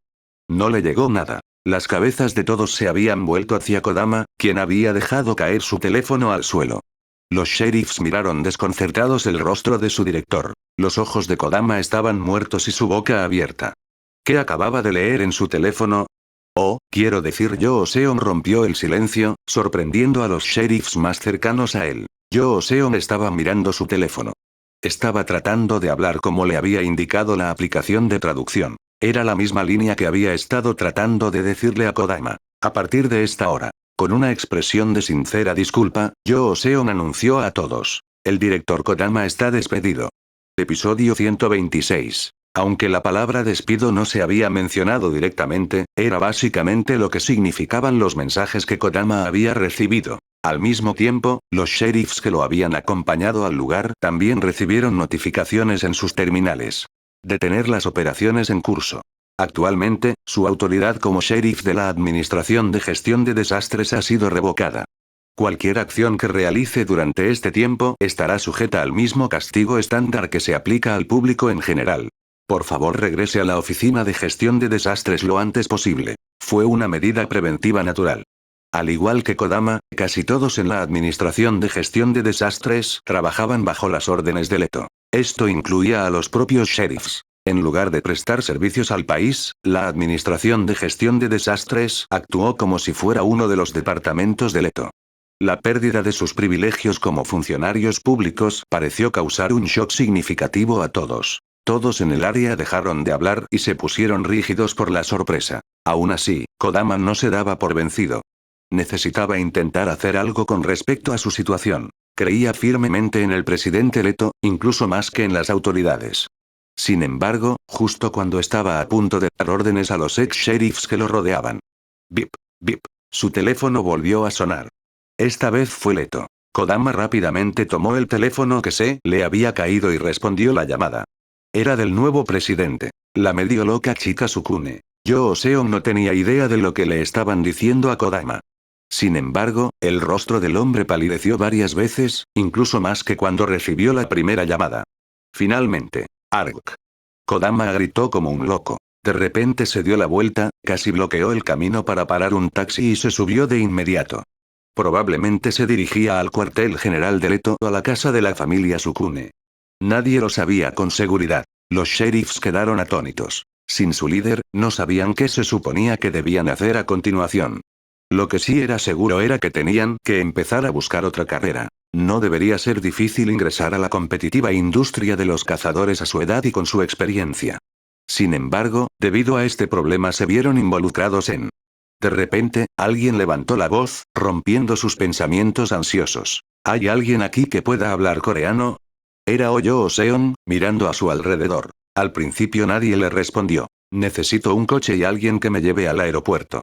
No le llegó nada. Las cabezas de todos se habían vuelto hacia Kodama, quien había dejado caer su teléfono al suelo. Los sheriffs miraron desconcertados el rostro de su director. Los ojos de Kodama estaban muertos y su boca abierta. ¿Qué acababa de leer en su teléfono? Oh, quiero decir, Yoo Seon rompió el silencio, sorprendiendo a los sheriffs más cercanos a él. Yoo Seon estaba mirando su teléfono. Estaba tratando de hablar como le había indicado la aplicación de traducción. Era la misma línea que había estado tratando de decirle a Kodama. A partir de esta hora, con una expresión de sincera disculpa, Yoo Seon anunció a todos. El director Kodama está despedido. Episodio 126. Aunque la palabra despido no se había mencionado directamente, era básicamente lo que significaban los mensajes que Kodama había recibido. Al mismo tiempo, los sheriffs que lo habían acompañado al lugar también recibieron notificaciones en sus terminales. Detener las operaciones en curso. Actualmente, su autoridad como sheriff de la Administración de Gestión de Desastres ha sido revocada. Cualquier acción que realice durante este tiempo estará sujeta al mismo castigo estándar que se aplica al público en general. Por favor, regrese a la oficina de gestión de desastres lo antes posible. Fue una medida preventiva natural. Al igual que Kodama, casi todos en la Administración de Gestión de Desastres trabajaban bajo las órdenes de Leto. Esto incluía a los propios sheriffs. En lugar de prestar servicios al país, la Administración de Gestión de Desastres actuó como si fuera uno de los departamentos de Leto. La pérdida de sus privilegios como funcionarios públicos pareció causar un shock significativo a todos. Todos en el área dejaron de hablar y se pusieron rígidos por la sorpresa. Aún así, Kodama no se daba por vencido. Necesitaba intentar hacer algo con respecto a su situación. Creía firmemente en el presidente Leto, incluso más que en las autoridades. Sin embargo, justo cuando estaba a punto de dar órdenes a los ex-sheriffs que lo rodeaban. Bip, bip. Su teléfono volvió a sonar. Esta vez fue Leto. Kodama rápidamente tomó el teléfono que se le había caído y respondió la llamada. Era del nuevo presidente. La medio loca chica Sukune. Yoo Seon no tenía idea de lo que le estaban diciendo a Kodama. Sin embargo, el rostro del hombre palideció varias veces, incluso más que cuando recibió la primera llamada. Finalmente. Ark. Kodama gritó como un loco. De repente se dio la vuelta, casi bloqueó el camino para parar un taxi y se subió de inmediato. Probablemente se dirigía al cuartel general de Leto o a la casa de la familia Sukune. Nadie lo sabía con seguridad. Los sheriffs quedaron atónitos. Sin su líder, no sabían qué se suponía que debían hacer a continuación. Lo que sí era seguro era que tenían que empezar a buscar otra carrera. No debería ser difícil ingresar a la competitiva industria de los cazadores a su edad y con su experiencia. Sin embargo, debido a este problema se vieron involucrados en... De repente, alguien levantó la voz, rompiendo sus pensamientos ansiosos. ¿Hay alguien aquí que pueda hablar coreano? Era Yoo Seon, mirando a su alrededor. Al principio nadie le respondió. Necesito un coche y alguien que me lleve al aeropuerto.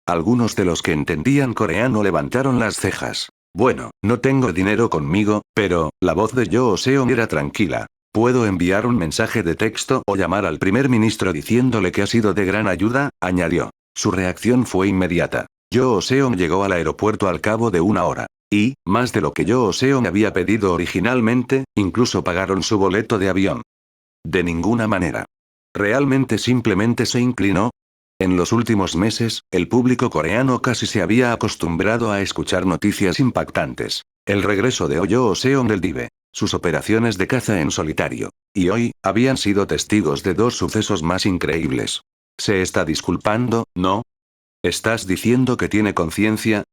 Algunos de los que entendían coreano levantaron las cejas. Bueno, no tengo dinero conmigo, pero, la voz de Yoo Seon era tranquila. Puedo enviar un mensaje de texto o llamar al primer ministro diciéndole que ha sido de gran ayuda, añadió. Su reacción fue inmediata. Yoo Seon llegó al aeropuerto al cabo de una hora. Y, más de lo que Yoo Seon había pedido originalmente, incluso pagaron su boleto de avión. De ninguna manera. ¿Realmente simplemente se inclinó? En los últimos meses, el público coreano casi se había acostumbrado a escuchar noticias impactantes. El regreso de Yoo Seon del DIVE. Sus operaciones de caza en solitario. Y hoy, habían sido testigos de dos sucesos más increíbles. ¿Se está disculpando, no? ¿Estás diciendo que tiene conciencia?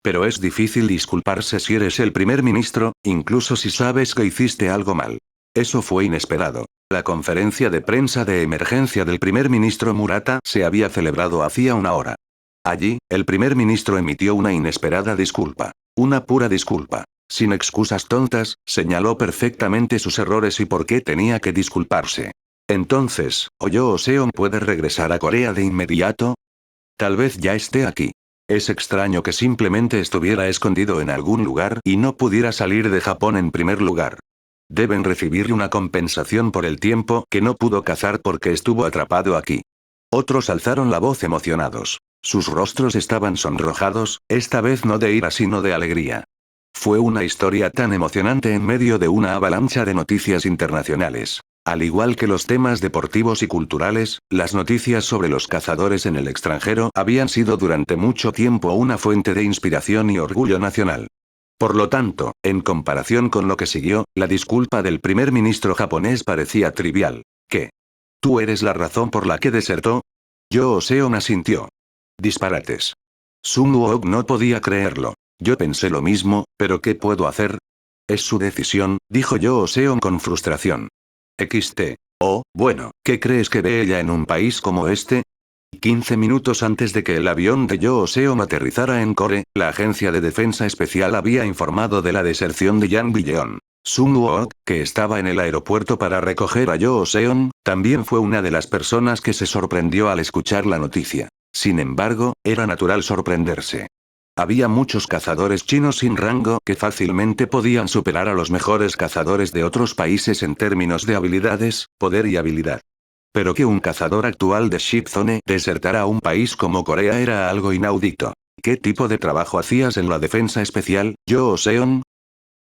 Pero es difícil disculparse si eres el primer ministro, incluso si sabes que hiciste algo mal. Eso fue inesperado. La conferencia de prensa de emergencia del primer ministro Murata se había celebrado hacía una hora. Allí, el primer ministro emitió una inesperada disculpa. Una pura disculpa. Sin excusas tontas, señaló perfectamente sus errores y por qué tenía que disculparse. Entonces, ¿Yoo Seon puede regresar a Corea de inmediato? Tal vez ya esté aquí. Es extraño que simplemente estuviera escondido en algún lugar y no pudiera salir de Japón en primer lugar. Deben recibir una compensación por el tiempo que no pudo cazar porque estuvo atrapado aquí. Otros alzaron la voz emocionados. Sus rostros estaban sonrojados, esta vez no de ira sino de alegría. Fue una historia tan emocionante en medio de una avalancha de noticias internacionales. Al igual que los temas deportivos y culturales, las noticias sobre los cazadores en el extranjero habían sido durante mucho tiempo una fuente de inspiración y orgullo nacional. Por lo tanto, en comparación con lo que siguió, la disculpa del primer ministro japonés parecía trivial. ¿Qué? ¿Tú eres la razón por la que desertó? Yoo Seon asintió. Disparates. Sun Wook no podía creerlo. Yo pensé lo mismo, pero ¿qué puedo hacer? Es su decisión, dijo Yoo Seon con frustración. XT. Oh, bueno, ¿qué crees que ve ella en un país como este? 15 minutos antes de que el avión de Yoo Seon aterrizara en Core, la Agencia de Defensa Especial había informado de la deserción de Yang Billeon. Sun Wook, que estaba en el aeropuerto para recoger a Yoo Seon, también fue una de las personas que se sorprendió al escuchar la noticia. Sin embargo, era natural sorprenderse. Había muchos cazadores chinos sin rango que fácilmente podían superar a los mejores cazadores de otros países en términos de habilidades, poder y habilidad. Pero que un cazador actual de Shipzone desertara a un país como Corea era algo inaudito. ¿Qué tipo de trabajo hacías en la defensa especial, Yoo Seon?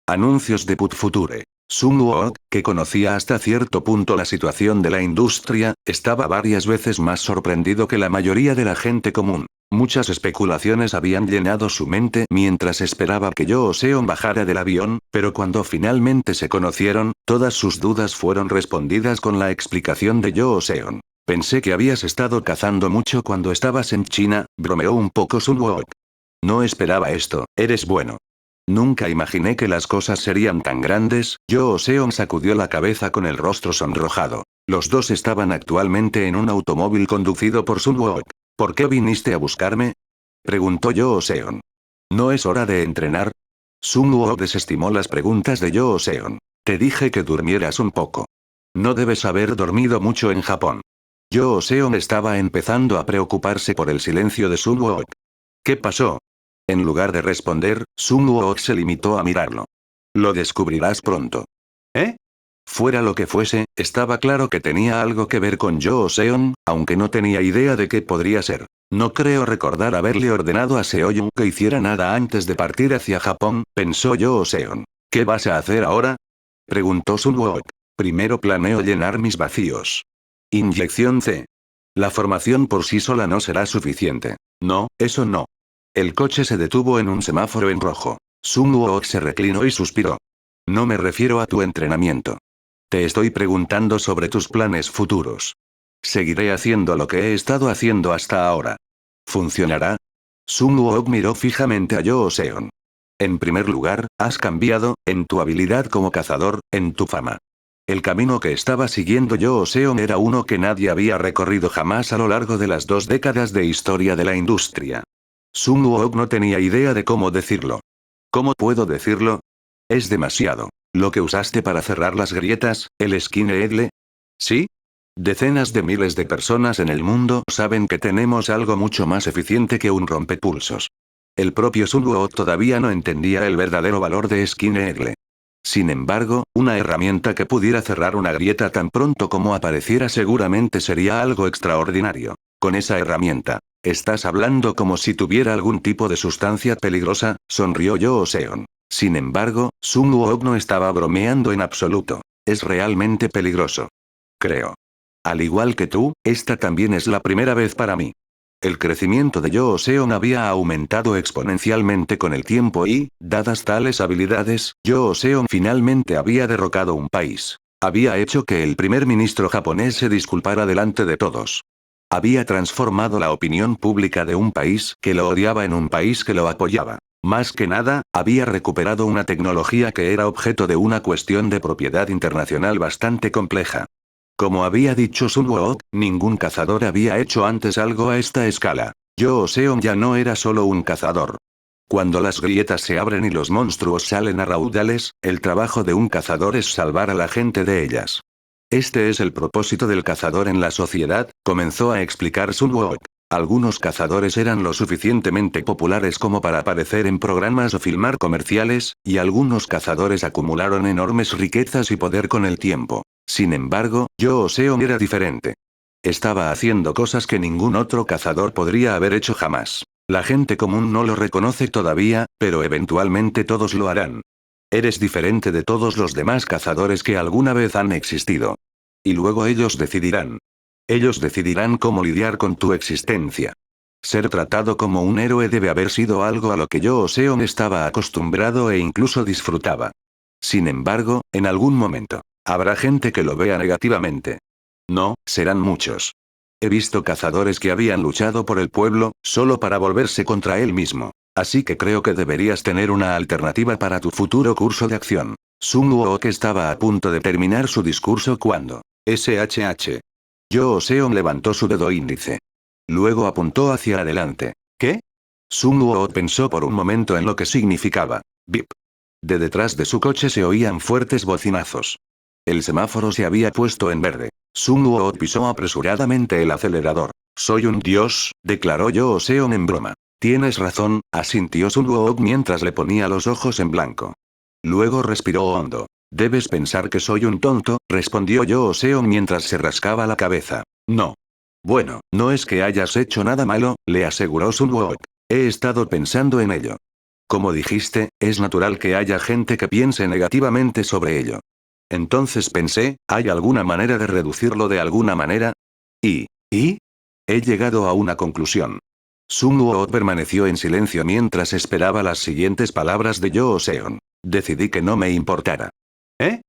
Anuncios de Put Future. Sun Wook, que conocía hasta cierto punto la situación de la industria, estaba varias veces más sorprendido que la mayoría de la gente común. Muchas especulaciones habían llenado su mente mientras esperaba que Yoo Seon bajara del avión, pero cuando finalmente se conocieron, todas sus dudas fueron respondidas con la explicación de Yoo Seon. Pensé que habías estado cazando mucho cuando estabas en China, bromeó un poco Sun Wook. No esperaba esto, eres bueno. Nunca imaginé que las cosas serían tan grandes. Yoo Seon sacudió la cabeza con el rostro sonrojado. Los dos estaban actualmente en un automóvil conducido por Sun Wook. ¿Por qué viniste a buscarme? Preguntó Yoo Seon. ¿No es hora de entrenar? Sun Wook desestimó las preguntas de Yoo Seon. Te dije que durmieras un poco. No debes haber dormido mucho en Japón. Yoo Seon estaba empezando a preocuparse por el silencio de Sun Wook. ¿Qué pasó? En lugar de responder, Sun Wook se limitó a mirarlo. Lo descubrirás pronto. ¿Eh? Fuera lo que fuese, estaba claro que tenía algo que ver con Yoo Seon, aunque no tenía idea de qué podría ser. No creo recordar haberle ordenado a Seoyun que hiciera nada antes de partir hacia Japón, pensó Yoo Seon. ¿Qué vas a hacer ahora? Preguntó Sun Wook. Primero planeo llenar mis vacíos. Inyección C. La formación por sí sola no será suficiente. No, eso no. El coche se detuvo en un semáforo en rojo. Sun Wook se reclinó y suspiró. No me refiero a tu entrenamiento. Te estoy preguntando sobre tus planes futuros. Seguiré haciendo lo que he estado haciendo hasta ahora. ¿Funcionará? Sun Wook miró fijamente a Yoo Seon. En primer lugar, has cambiado, en tu habilidad como cazador, en tu fama. El camino que estaba siguiendo Yoo Seon era uno que nadie había recorrido jamás a lo largo de las 2 décadas de historia de la industria. Sun Wook no tenía idea de cómo decirlo. ¿Cómo puedo decirlo? Es demasiado. ¿Lo que usaste para cerrar las grietas, el Skin Eagle? ¿Sí? Decenas de miles de personas en el mundo saben que tenemos algo mucho más eficiente que un rompepulsos. El propio Sun Wook todavía no entendía el verdadero valor de Skin Eagle. Sin embargo, una herramienta que pudiera cerrar una grieta tan pronto como apareciera seguramente sería algo extraordinario. Con esa herramienta. Estás hablando como si tuviera algún tipo de sustancia peligrosa, sonrió Yoo Seon. Sin embargo, Sun Wook no estaba bromeando en absoluto. Es realmente peligroso. Creo. Al igual que tú, esta también es la primera vez para mí. El crecimiento de Yoo Seon había aumentado exponencialmente con el tiempo y, dadas tales habilidades, Yoo Seon finalmente había derrocado un país. Había hecho que el primer ministro japonés se disculpara delante de todos. Había transformado la opinión pública de un país que lo odiaba en un país que lo apoyaba. Más que nada, había recuperado una tecnología que era objeto de una cuestión de propiedad internacional bastante compleja. Como había dicho Sun Wook, ningún cazador había hecho antes algo a esta escala. Yoo Seon ya no era solo un cazador. Cuando las grietas se abren y los monstruos salen a raudales, el trabajo de un cazador es salvar a la gente de ellas. Este es el propósito del cazador en la sociedad, comenzó a explicar Sun Wook. Algunos cazadores eran lo suficientemente populares como para aparecer en programas o filmar comerciales, y algunos cazadores acumularon enormes riquezas y poder con el tiempo. Sin embargo, Yoo Seon era diferente. Estaba haciendo cosas que ningún otro cazador podría haber hecho jamás. La gente común no lo reconoce todavía, pero eventualmente todos lo harán. Eres diferente de todos los demás cazadores que alguna vez han existido. Y luego ellos decidirán. Ellos decidirán cómo lidiar con tu existencia. Ser tratado como un héroe debe haber sido algo a lo que Yoo Seon estaba acostumbrado e incluso disfrutaba. Sin embargo, en algún momento, habrá gente que lo vea negativamente. No, serán muchos. He visto cazadores que habían luchado por el pueblo, solo para volverse contra él mismo. Así que creo que deberías tener una alternativa para tu futuro curso de acción. Sun Wukong estaba a punto de terminar su discurso cuando SHH. Yo Seon levantó su dedo índice. Luego apuntó hacia adelante. ¿Qué? Sun Wukong pensó por un momento en lo que significaba. Bip. De detrás de su coche se oían fuertes bocinazos. El semáforo se había puesto en verde. Sun Wukong pisó apresuradamente el acelerador. Soy un dios, declaró Yo Seon en broma. Tienes razón, asintió Sun Wukong mientras le ponía los ojos en blanco. Luego respiró hondo. Debes pensar que soy un tonto, respondió Yo Seon mientras se rascaba la cabeza. No. Bueno, no es que hayas hecho nada malo, le aseguró Sun Wukong. He estado pensando en ello. Como dijiste, es natural que haya gente que piense negativamente sobre ello. Entonces pensé, ¿hay alguna manera de reducirlo de alguna manera? ¿Y? He llegado a una conclusión. Sun Wukong permaneció en silencio mientras esperaba las siguientes palabras de Yo Seon. Decidí que no me importara. ¿Eh?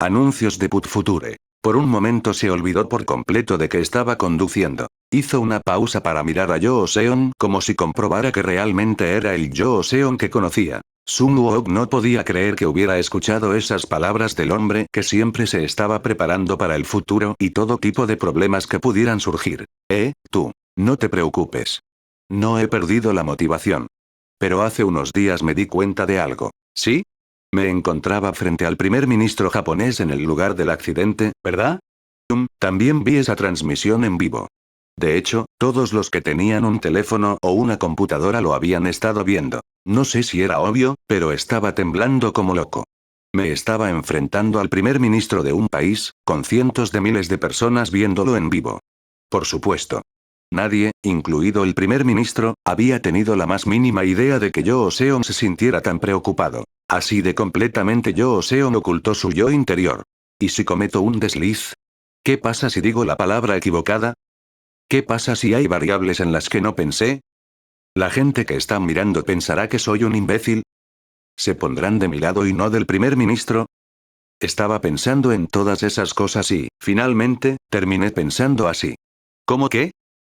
Anuncios de Put Future. Por un momento se olvidó por completo de que estaba conduciendo. Hizo una pausa para mirar a Yo Seon como si comprobara que realmente era el Yo Seon que conocía. Sun Wukong no podía creer que hubiera escuchado esas palabras del hombre que siempre se estaba preparando para el futuro y todo tipo de problemas que pudieran surgir. Tú. No te preocupes. No he perdido la motivación. Pero hace unos días me di cuenta de algo. ¿Sí? Me encontraba frente al primer ministro japonés en el lugar del accidente, ¿verdad? También vi esa transmisión en vivo. De hecho, todos los que tenían un teléfono o una computadora lo habían estado viendo. No sé si era obvio, pero estaba temblando como loco. Me estaba enfrentando al primer ministro de un país, con cientos de miles de personas viéndolo en vivo. Por supuesto. Nadie, incluido el primer ministro, había tenido la más mínima idea de que Yo Seon se sintiera tan preocupado. Así de completamente Yo Seon ocultó su yo interior. ¿Y si cometo un desliz? ¿Qué pasa si digo la palabra equivocada? ¿Qué pasa si hay variables en las que no pensé? ¿La gente que está mirando pensará que soy un imbécil? ¿Se pondrán de mi lado y no del primer ministro? Estaba pensando en todas esas cosas y, finalmente, terminé pensando así. ¿Cómo qué?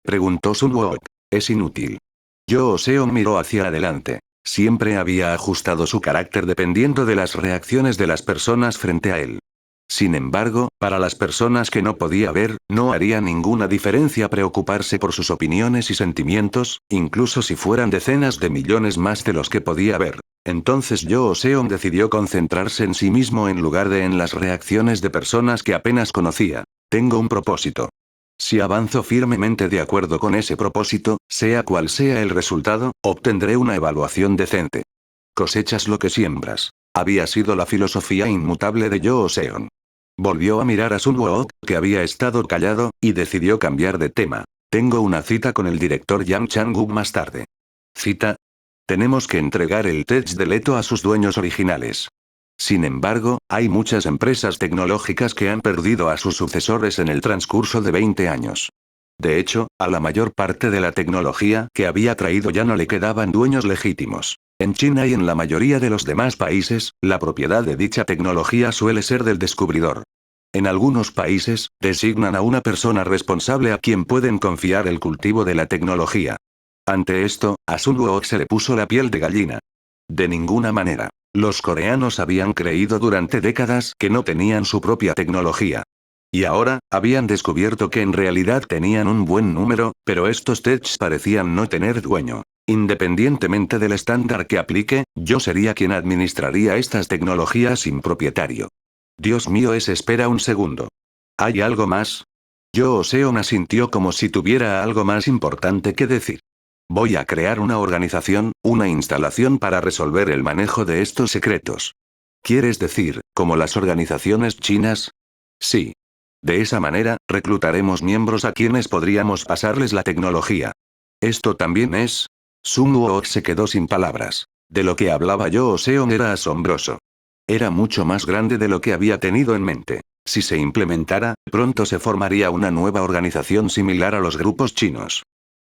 Preguntó Sun Wukong. Es inútil. Yo Seon miró hacia adelante. Siempre había ajustado su carácter dependiendo de las reacciones de las personas frente a él. Sin embargo, para las personas que no podía ver, no haría ninguna diferencia preocuparse por sus opiniones y sentimientos, incluso si fueran decenas de millones más de los que podía ver. Entonces Yo Seon decidió concentrarse en sí mismo en lugar de en las reacciones de personas que apenas conocía. Tengo un propósito. Si avanzo firmemente de acuerdo con ese propósito, sea cual sea el resultado, obtendré una evaluación decente. Cosechas lo que siembras. Había sido la filosofía inmutable de Yo Seon. Volvió a mirar a Sun Wukong, que había estado callado, y decidió cambiar de tema. Tengo una cita con el director Yang Chang-wook más tarde. ¿Cita? Tenemos que entregar el tech de Leto a sus dueños originales. Sin embargo, hay muchas empresas tecnológicas que han perdido a sus sucesores en el transcurso de 20 años. De hecho, a la mayor parte de la tecnología que había traído ya no le quedaban dueños legítimos. En China y en la mayoría de los demás países, la propiedad de dicha tecnología suele ser del descubridor. En algunos países, designan a una persona responsable a quien pueden confiar el cultivo de la tecnología. Ante esto, a Sun Wukong se le puso la piel de gallina. De ninguna manera. Los coreanos habían creído durante décadas que no tenían su propia tecnología. Y ahora, habían descubierto que en realidad tenían un buen número, pero estos techs parecían no tener dueño. Independientemente del estándar que aplique, yo sería quien administraría estas tecnologías sin propietario. Dios mío, espera un segundo. ¿Hay algo más? Yo Seon asintió como si tuviera algo más importante que decir. Voy a crear una organización, una instalación para resolver el manejo de estos secretos. ¿Quieres decir, como las organizaciones chinas? Sí. De esa manera, reclutaremos miembros a quienes podríamos pasarles la tecnología. ¿Esto también es? Sun Wukong se quedó sin palabras. De lo que hablaba Yo Seon era asombroso. Era mucho más grande de lo que había tenido en mente. Si se implementara, pronto se formaría una nueva organización similar a los grupos chinos.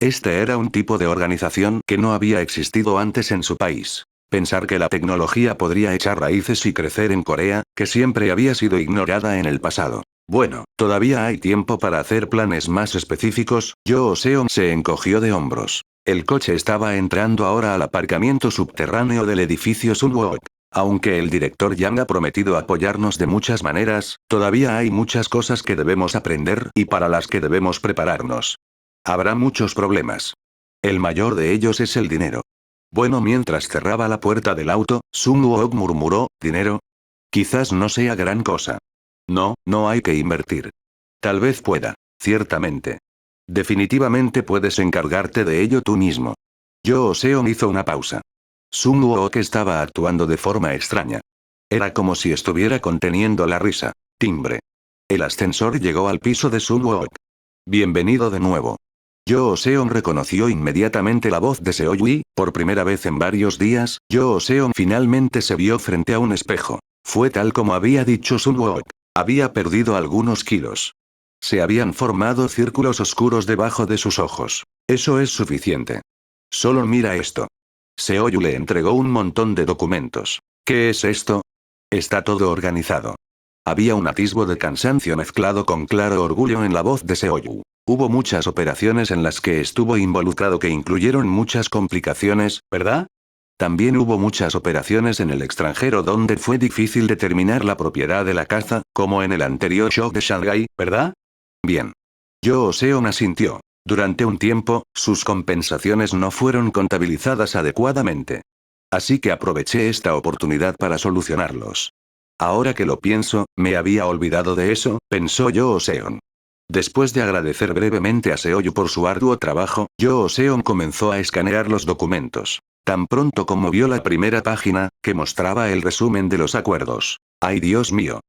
Este era un tipo de organización que no había existido antes en su país. Pensar que la tecnología podría echar raíces y crecer en Corea, que siempre había sido ignorada en el pasado. Bueno, todavía hay tiempo para hacer planes más específicos. Yo Seon se encogió de hombros. El coche estaba entrando ahora al aparcamiento subterráneo del edificio Sunwook. Aunque el director Yang ha prometido apoyarnos de muchas maneras, todavía hay muchas cosas que debemos aprender y para las que debemos prepararnos. Habrá muchos problemas. El mayor de ellos es el dinero. Bueno, mientras cerraba la puerta del auto, Sunwook murmuró, ¿dinero? Quizás no sea gran cosa. No, no hay que invertir. Tal vez pueda. Ciertamente. Definitivamente puedes encargarte de ello tú mismo. Yo Seon hizo una pausa. Sun Wook estaba actuando de forma extraña. Era como si estuviera conteniendo la risa. Timbre. El ascensor llegó al piso de Sun Wook. Bienvenido de nuevo. Yo Seon reconoció inmediatamente la voz de Seo Yui. Por primera vez en varios días, Yo Seon finalmente se vio frente a un espejo. Fue tal como había dicho Sun Wook. Había perdido algunos kilos. Se habían formado círculos oscuros debajo de sus ojos. Eso es suficiente. Solo mira esto. Seoyu le entregó un montón de documentos. ¿Qué es esto? Está todo organizado. Había un atisbo de cansancio mezclado con claro orgullo en la voz de Seoyu. Hubo muchas operaciones en las que estuvo involucrado que incluyeron muchas complicaciones, ¿verdad? También hubo muchas operaciones en el extranjero donde fue difícil determinar la propiedad de la caza, como en el anterior shock de Shanghái, ¿verdad? Bien. Yo Seon asintió. Durante un tiempo, sus compensaciones no fueron contabilizadas adecuadamente. Así que aproveché esta oportunidad para solucionarlos. Ahora que lo pienso, me había olvidado de eso, pensó Yo Seon. Después de agradecer brevemente a Seoyu por su arduo trabajo, Yo Seon comenzó a escanear los documentos. Tan pronto como vio la primera página, que mostraba el resumen de los acuerdos. ¡Ay Dios mío!